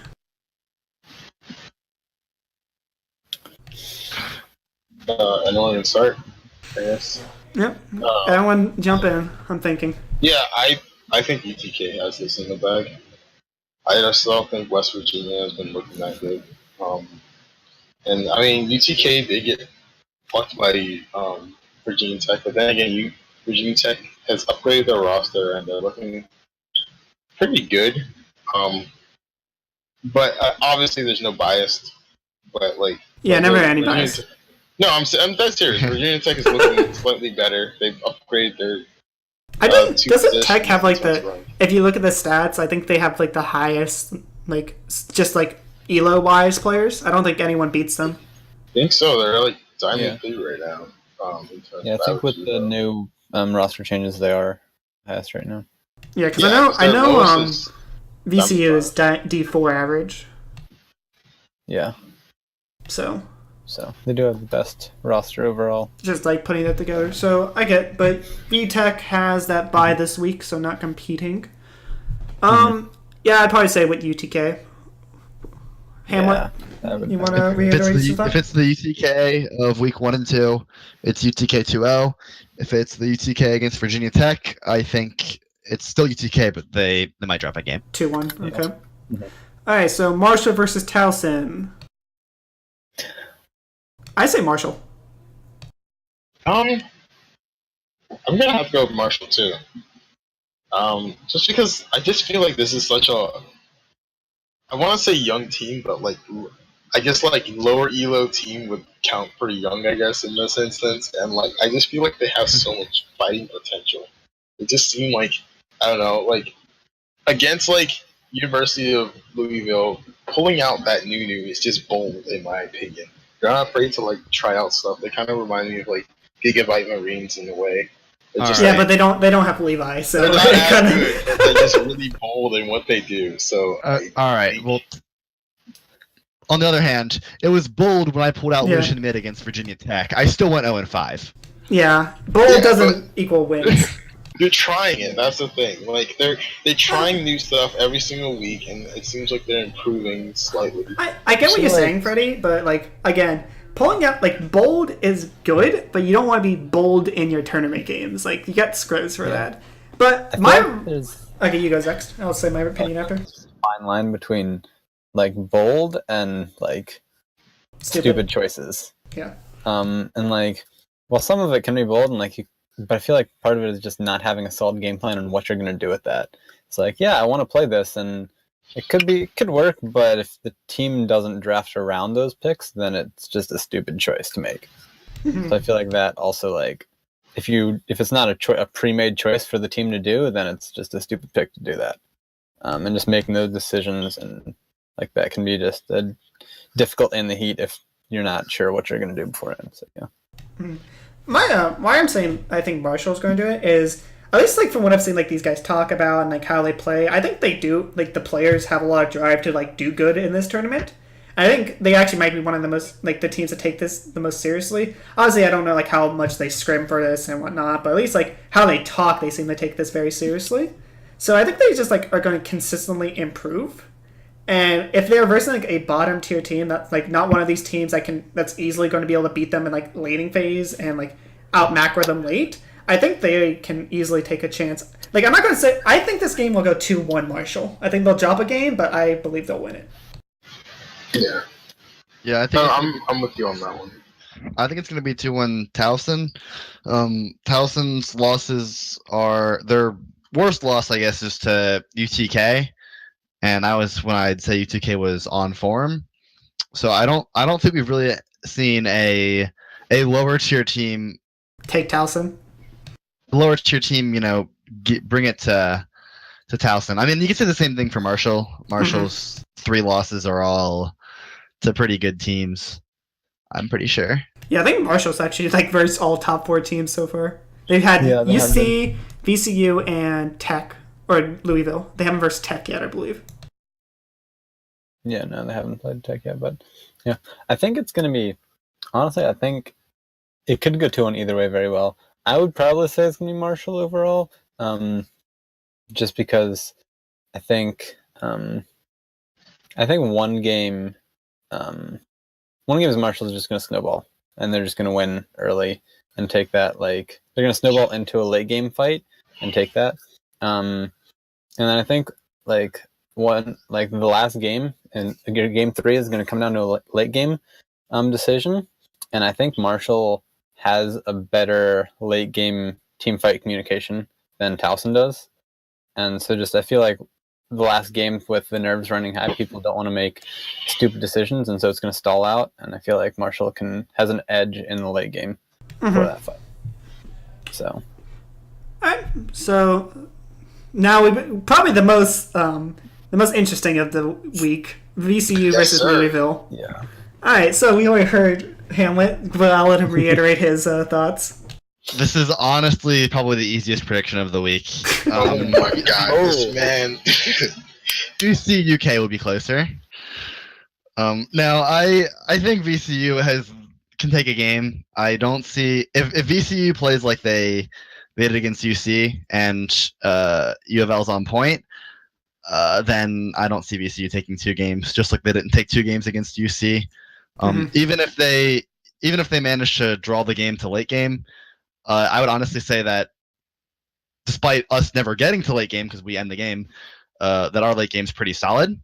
Anyone can start, I guess. Yep. Everyone jump in, I'm thinking. Yeah, I think UTK has this in the bag. I just don't think West Virginia has been looking that good. And I mean, UTK did get fucked by Virginia Tech, but then again, Virginia Tech has upgraded their roster and they're looking pretty good. But obviously, there's no bias. But like, yeah, never any bias. No, I'm dead serious. Virginia Tech is looking slightly better. They've upgraded their. I think doesn't Tech have like the? If you look at the stats, I think they have like the highest, like just like ELO wise players. I don't think anyone beats them. I think so. They're like Diamond 2 right now. I think with the new roster changes, they are highest right now. Yeah, because I know VCU is D4 average. Yeah. So they do have the best roster overall. Just like putting it together. So I get, but VTech has that bye this week, so not competing. Yeah, I'd probably say with UTK. Hamlet, you want to reiterate some thoughts? If it's the UTK of week 1 and 2, it's UTK 2-0. If it's the UTK against Virginia Tech, I think it's still UTK, but they might drop a game. 2-1, okay. Yeah. All right, so Marshall versus Towson. I say Marshall. I'm gonna have to go with Marshall too. Just because I just feel like this is such a, I want to say young team, but like I guess like lower ELO team would count pretty young, I guess, in this instance. And like I just feel like they have so much fighting potential. It just seemed like, I don't know, like against like University of Louisville, pulling out that new is just bold in my opinion. They're not afraid to like try out stuff. They kind of remind me of like Gigabyte Marines in a way. Just, yeah, but they don't have Levi, so they're not as good. They're just really bold in what they do. So all right, well, on the other hand, it was bold when I pulled out Lucian mid against Virginia Tech. I still went 0-5. Yeah, bold doesn't equal wins. You're trying it. That's the thing. Like they're trying new stuff every single week, and it seems like they're improving slightly. I get what you're saying, Freddie, but like again, pulling out like bold is good, but you don't want to be bold in your tournament games. Like you get scrubs for that. But okay, you go next. I'll say my opinion after. Fine line between like bold and like stupid choices. Yeah. And like, well, some of it can be bold, and like but I feel like part of it is just not having a solid game plan on what you're going to do with that. It's like, yeah, I want to play this, and it could work, but if the team doesn't draft around those picks, then it's just a stupid choice to make. So I feel like that also, like, if it's not a pre-made choice for the team to do, then it's just a stupid pick to do that. And just making those decisions and like that can be just difficult in the heat if you're not sure what you're going to do beforehand. So yeah. Why I'm saying I think Marshall's going to do it is, at least like from what I've seen like these guys talk about and like how they play, I think they do, like the players have a lot of drive to like do good in this tournament. I think they actually might be one of the most, like, the teams that take this the most seriously. Obviously, I don't know like how much they scrim for this and whatnot, but at least like how they talk, they seem to take this very seriously. So I think they just like are going to consistently improve. And if they're versus like a bottom tier team that's like not one of these teams that's easily going to be able to beat them in like laning phase and like out macro them late, I think they can easily take a chance. Like, I'm not going to say I think this game will go 2-1 Marshall. I think they'll drop a game, but I believe they'll win it. Yeah. Yeah, I think I'm with you on that one. I think it's going to be 2-1 Towson. Towson's losses are their worst loss, I guess, is to UTK, and that was when I'd say UTK was on form. So I don't think we've really seen a lower tier team take Towson. Lower tier team, bring it to Towson. I mean, you can say the same thing for Marshall. Marshall's 3 losses are all to pretty good teams, I'm pretty sure. Yeah, I think Marshall's actually like versus all top 4 teams so far. They've had UC, VCU, and Tech, or Louisville. They haven't versed Tech yet, I believe. Yeah, no, they haven't played Tech yet, but yeah, I think it's going to be, honestly, I think it could go 2-1 either way very well. I would probably say it's going to be Marshall overall, just because I think one game is Marshall's just going to snowball, and they're just going to win early and take that. Like, they're going to snowball into a late game fight and take that. And then I think the last game and game 3 is going to come down to a late game decision, and I think Marshall has a better late game team fight communication than Towson does, and so I feel like the last game with the nerves running high, people don't want to make stupid decisions, and so it's going to stall out. And I feel like Marshall has an edge in the late game for that fight. So, all right. So now we probably the most interesting of the week: VCU versus Louisville. Yeah. All right. So we already heard Hamlet, but I'll let him reiterate his thoughts. This is honestly probably the easiest prediction of the week. Oh my god, this man. VCU UK will be closer. Now, I think VCU can take a game. I don't see if VCU plays like they did against UC and U of L's on point, then I don't see VCU taking 2 games. Just like they didn't take 2 games against UC. Even if they manage to draw the game to late game. I would honestly say that despite us never getting to late game because we end the game, that our late game's pretty solid.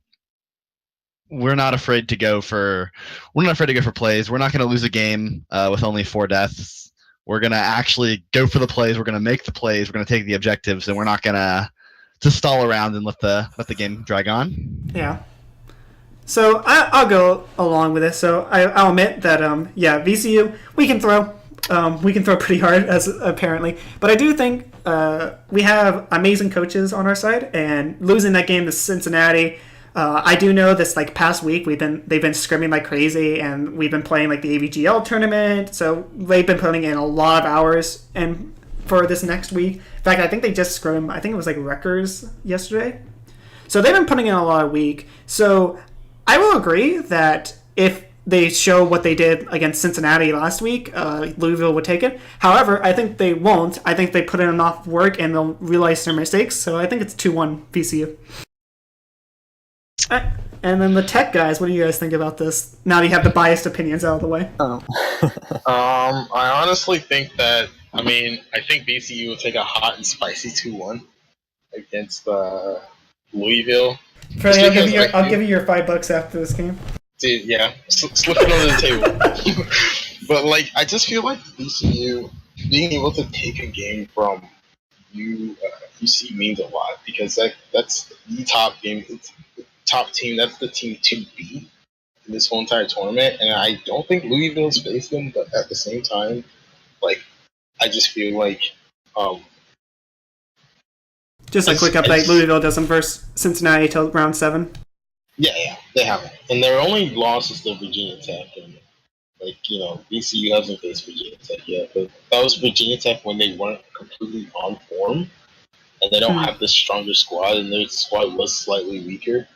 We're not afraid to go for plays. We're not going to lose a game with only 4 deaths. We're going to actually go for the plays. We're going to make the plays. We're going to take the objectives, and we're not going to stall around and let the game drag on. Yeah. So I'll go along with this. So I'll admit that VCU we can throw. We can throw pretty hard, as apparently, but I do think we have amazing coaches on our side, and losing that game to Cincinnati, I do know this like past week they've been scrimming like crazy, and we've been playing like the AVGL tournament, so they've been putting in a lot of hours and for this next week. In fact, I think they just scrimmed, I think it was like Rutgers yesterday, so they've been putting in a lot of week. So I will agree that if they show what they did against Cincinnati last week, Louisville would take it. However, I think they won't. I think they put in enough work and they'll realize their mistakes. So I think it's 2-1 VCU. Right. And then the Tech guys, what do you guys think about this? Now that you have the biased opinions out of the way. I honestly think that, I think VCU will take a hot and spicy 2-1 against Louisville. Freddie, I'll give you your $5 after this game. Dude, yeah, slip it under the table. But I just feel like VCU being able to take a game from UC means a lot, because that's the top game. top team. That's the team to beat in this whole entire tournament, and I don't think Louisville's faced them. But at the same time, like I just feel like, just a quick update: Louisville doesn't verse Cincinnati till round 7. Yeah, they haven't, and their only loss is to Virginia Tech, and VCU hasn't faced Virginia Tech yet, but that was Virginia Tech when they weren't completely on form, and they don't have the stronger squad, and their squad was slightly weaker.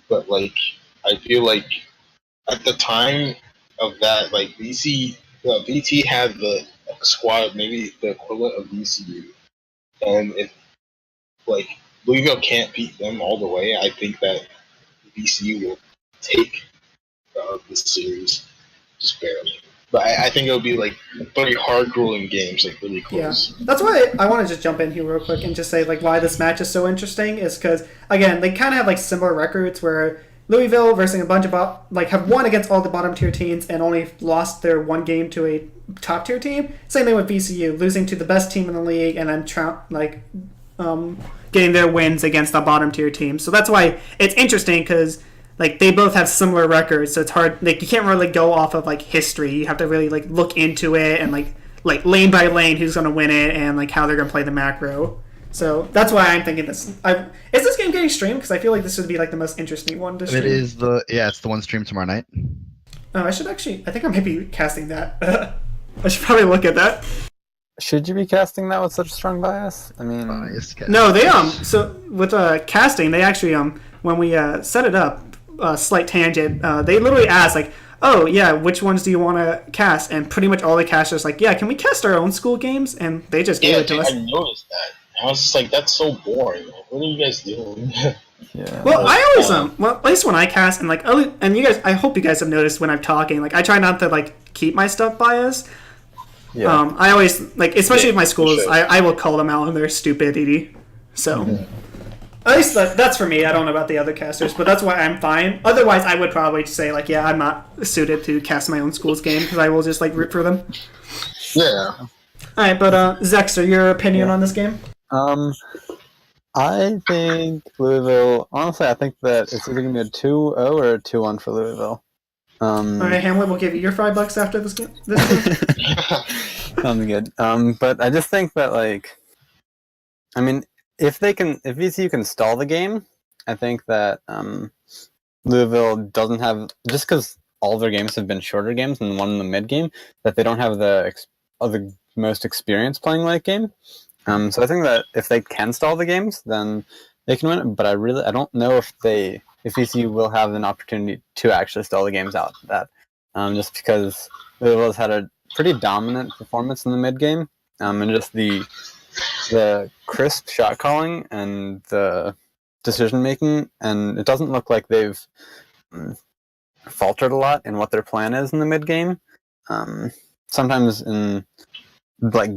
But I feel like at the time of that, VT had the squad maybe the equivalent of VCU, and if Louisville can't beat them all the way, I think that VCU will take the series just barely. But I think it'll be 3 hard grueling games, really close. Yeah, that's why I want to just jump in here real quick and just say why this match is so interesting is because again they kind of have similar records where Louisville versus a bunch of have won against all the bottom tier teams and only lost their one game to a top tier team. Same thing with VCU, losing to the best team in the league and then getting their wins against the bottom tier team. So that's why it's interesting because they both have similar records. So it's hard. You can't really go off of history. You have to really look into it and lane by lane who's going to win it and how they're going to play the macro. So that's why I'm thinking this. Is this game getting streamed? Because I feel like this would be the most interesting one to stream. It is it's the one streamed tomorrow night. Oh, I think I might be casting that. I should probably look at that. Should you be casting that with such strong bias? I mean, no, they So with casting, they actually when we set it up, slight tangent. They literally asked oh yeah, which ones do you want to cast? And pretty much all the casters yeah, can we cast our own school games? And they just gave it to us. I noticed that. I was just that's so boring. What are you guys doing? Yeah. Well, I always at least when I cast and and you guys, I hope you guys have noticed when I'm talking, I try not to keep my stuff biased. Yeah. I always especially with my schools, sure. I will call them out on their stupidity. So at least that's for me. I don't know about the other casters, but that's why I'm fine. Otherwise, I would probably say yeah, I'm not suited to cast my own school's game because I will just root for them. Yeah. All right, but Zexter, your opinion on this game? I think Louisville. Honestly, I think that it's either gonna be a 2-0 or a 2-1 for Louisville. All right, Hamlet, we'll give you your $5 after this game. Sounds good. But I just think that if VCU can stall the game, I think that Louisville doesn't have, just because all of their games have been shorter games and one in the mid game, that they don't have the most experience playing late game. So I think that if they can stall the games, then they can win it. But I don't know if VCU will have an opportunity to actually stall the games out of that. Just because Louisville has had a pretty dominant performance in the mid game, and just the crisp shot calling and the decision making, and it doesn't look like they've faltered a lot in what their plan is in the mid game. Sometimes in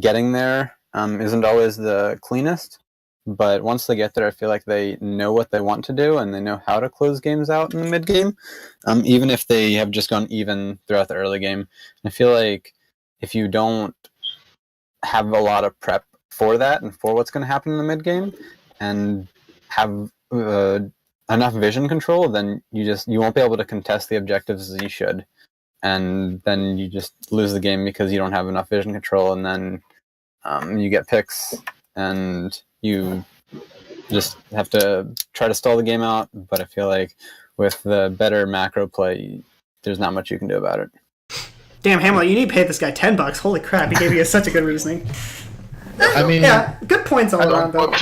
getting there isn't always the cleanest, but once they get there, I feel like they know what they want to do and they know how to close games out in the mid game, even if they have just gone even throughout the early game. I feel like if you don't have a lot of prep for that and for what's going to happen in the mid game and have enough vision control, then you won't be able to contest the objectives as you should, and then you just lose the game because you don't have enough vision control, and then you get picks and you just have to try to stall the game out. But I feel like with the better macro play, there's not much you can do about it. Damn, Hamlet, you need to pay this guy $10. Holy crap, he gave you such a good reasoning. I mean, yeah, good points all around, though.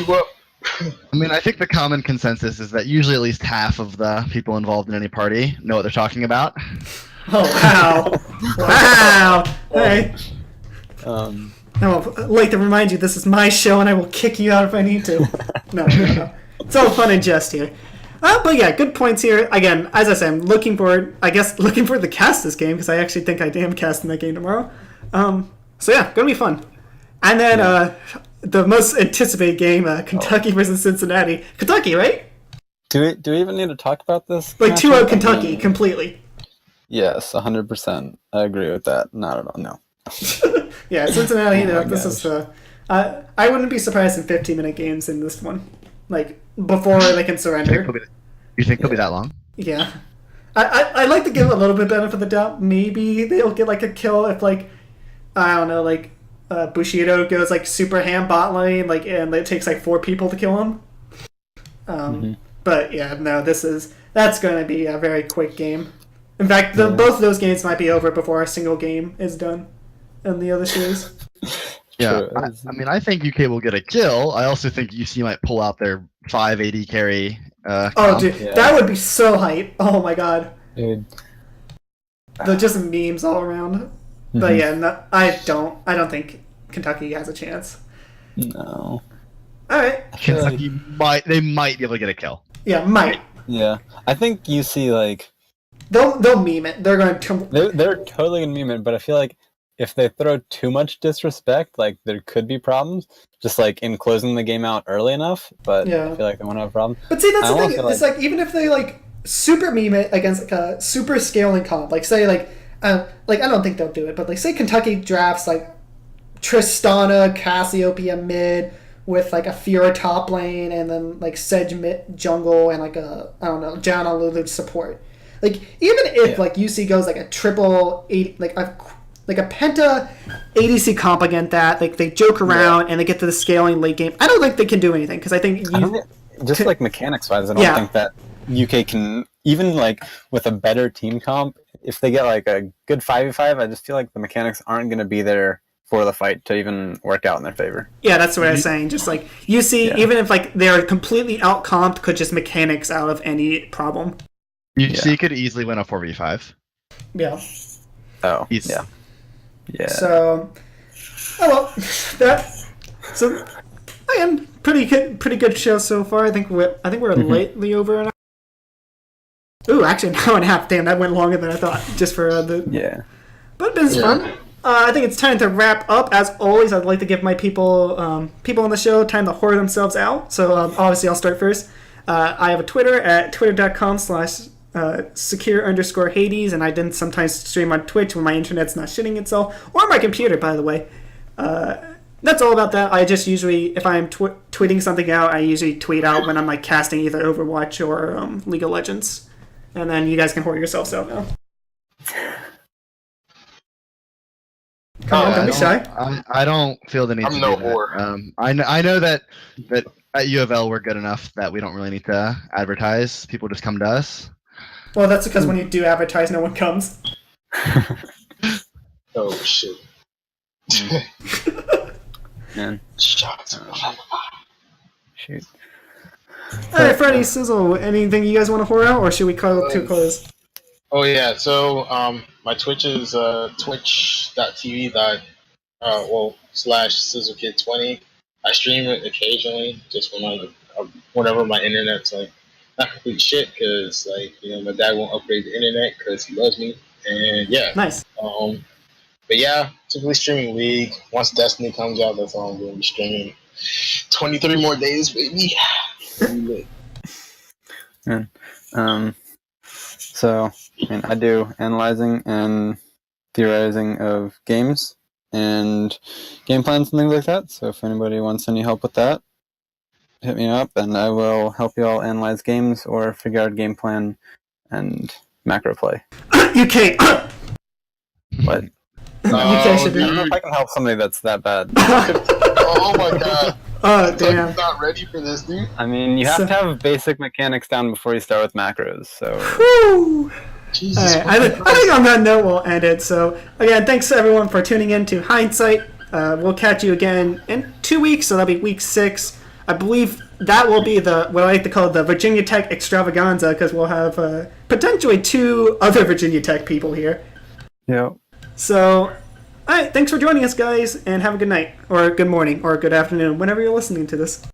I mean, I think the common consensus is that usually at least half of the people involved in any party know what they're talking about. Oh, wow. Wow. Hey. I would like to remind you, this is my show, and I will kick you out if I need to. No. It's all fun and jest here. But yeah, good points here. Again, as I said, I'm looking forward to cast this game, because I actually think I am casting that game tomorrow. So yeah, gonna be fun. And then the most anticipated game, Kentucky versus Cincinnati. Kentucky, right? Do we even need to talk about this? 2-0 Kentucky, completely. Yes, 100%. I agree with that. Not at all, no. Yeah, Cincinnati, this is the... I wouldn't be surprised in 15-minute games in this one. Before they can surrender. You think they'll be that long? Yeah. I like to give a little bit benefit of the doubt. Maybe they'll get like a kill if like I don't know, like Bushido goes like super ham bot lane, like and it takes like 4 people to kill him. But yeah, no, that's going to be a very quick game. In fact, both of those games might be over before a single game is done in the other series. Yeah, I mean, I think UK will get a kill. I also think UC might pull out their 580 carry. Dude, that would be so hype. Oh my god. Dude. They're just memes all around. But yeah, no, I don't think Kentucky has a chance. No. Alright. Kentucky might be able to get a kill. Yeah, might. Yeah. I think UC, like... They'll meme it. They're going to... They're totally going to meme it, but I feel like if they throw too much disrespect, like, there could be problems. Just, like, in closing the game out early enough, but I feel like they won't have a problem. But see, that's the thing. It's like, even if they, like, super meme it against, like, a super scaling comp, like, say, like, I don't think they'll do it, but, like, say Kentucky drafts, like, Tristana, Cassiopeia mid, with, like, a Fiora top lane, and then, like, Sedge mid jungle, and, like, Janna Lulu support. Like, even if, like, UC goes, like, a triple, like a penta ADC comp against that, like, they joke around, and they get to the scaling late game, I don't think they can do anything, because I think... like, mechanics-wise, I don't think that UK can... Even, like, with a better team comp, if they get, like, a good 5v5, I just feel like the mechanics aren't going to be there for the fight to even work out in their favor. Yeah, that's what I was saying. Just, like, UC, even if, like, they're completely out-comped, could just mechanics out of any problem. UC could easily win a 4v5. Yeah. Oh, yeah. So, so again, pretty good show so far. I think we're lately over an hour. Ooh, actually, an hour and a half. Damn, that went longer than I thought. Just for but it's been fun. I think it's time to wrap up. As always, I'd like to give my people on the show time to whore themselves out. So obviously, I'll start first. I have a Twitter at twitter.com/secure_Hades, and I didn't sometimes stream on Twitch when my internet's not shitting itself, or my computer, by the way. That's all about that. I just usually, if I'm tweeting something out, I usually tweet out when I'm like casting either Overwatch or League of Legends, and then you guys can whore yourselves out now. Come on, don't be shy. I don't feel the need to do that. whore. I know that at U of L we're good enough that we don't really need to advertise. People just come to us. Well, that's because when you do advertise, no one comes. Oh, shit. Man. Shots. Shoot. Alright, Freddy, Sizzle, anything you guys want to whore out, or should we call it to close? Oh, yeah. So, my Twitch is twitch.tv/SizzleKid20. I stream it occasionally, just whenever my internet's like not complete shit, because my dad won't upgrade the internet because he loves me, and yeah. Nice. But yeah, typically streaming League. Once Destiny comes out, that's all I'm going to be streaming. 23 more days, baby. Man. So, I do analyzing and theorizing of games and game plans and things like that. So if anybody wants any help with that, hit me up and I will help you all analyze games or figure out a game plan and macro play. UK. What? UK should I don't know if I can help somebody that's that bad. Oh my god. Oh, damn. I'm not ready for this, dude. I mean, you have to have basic mechanics down before you start with macros, so... Whew. Jesus. Right, I think on that note we'll end it. So, again, thanks everyone for tuning in to Hindsight. We'll catch you again in 2 weeks, so that'll be week 6. I believe that will be what I like to call the Virginia Tech extravaganza, because we'll have potentially 2 other Virginia Tech people here. Yeah. So, alright, thanks for joining us, guys, and have a good night, or good morning, or good afternoon, whenever you're listening to this.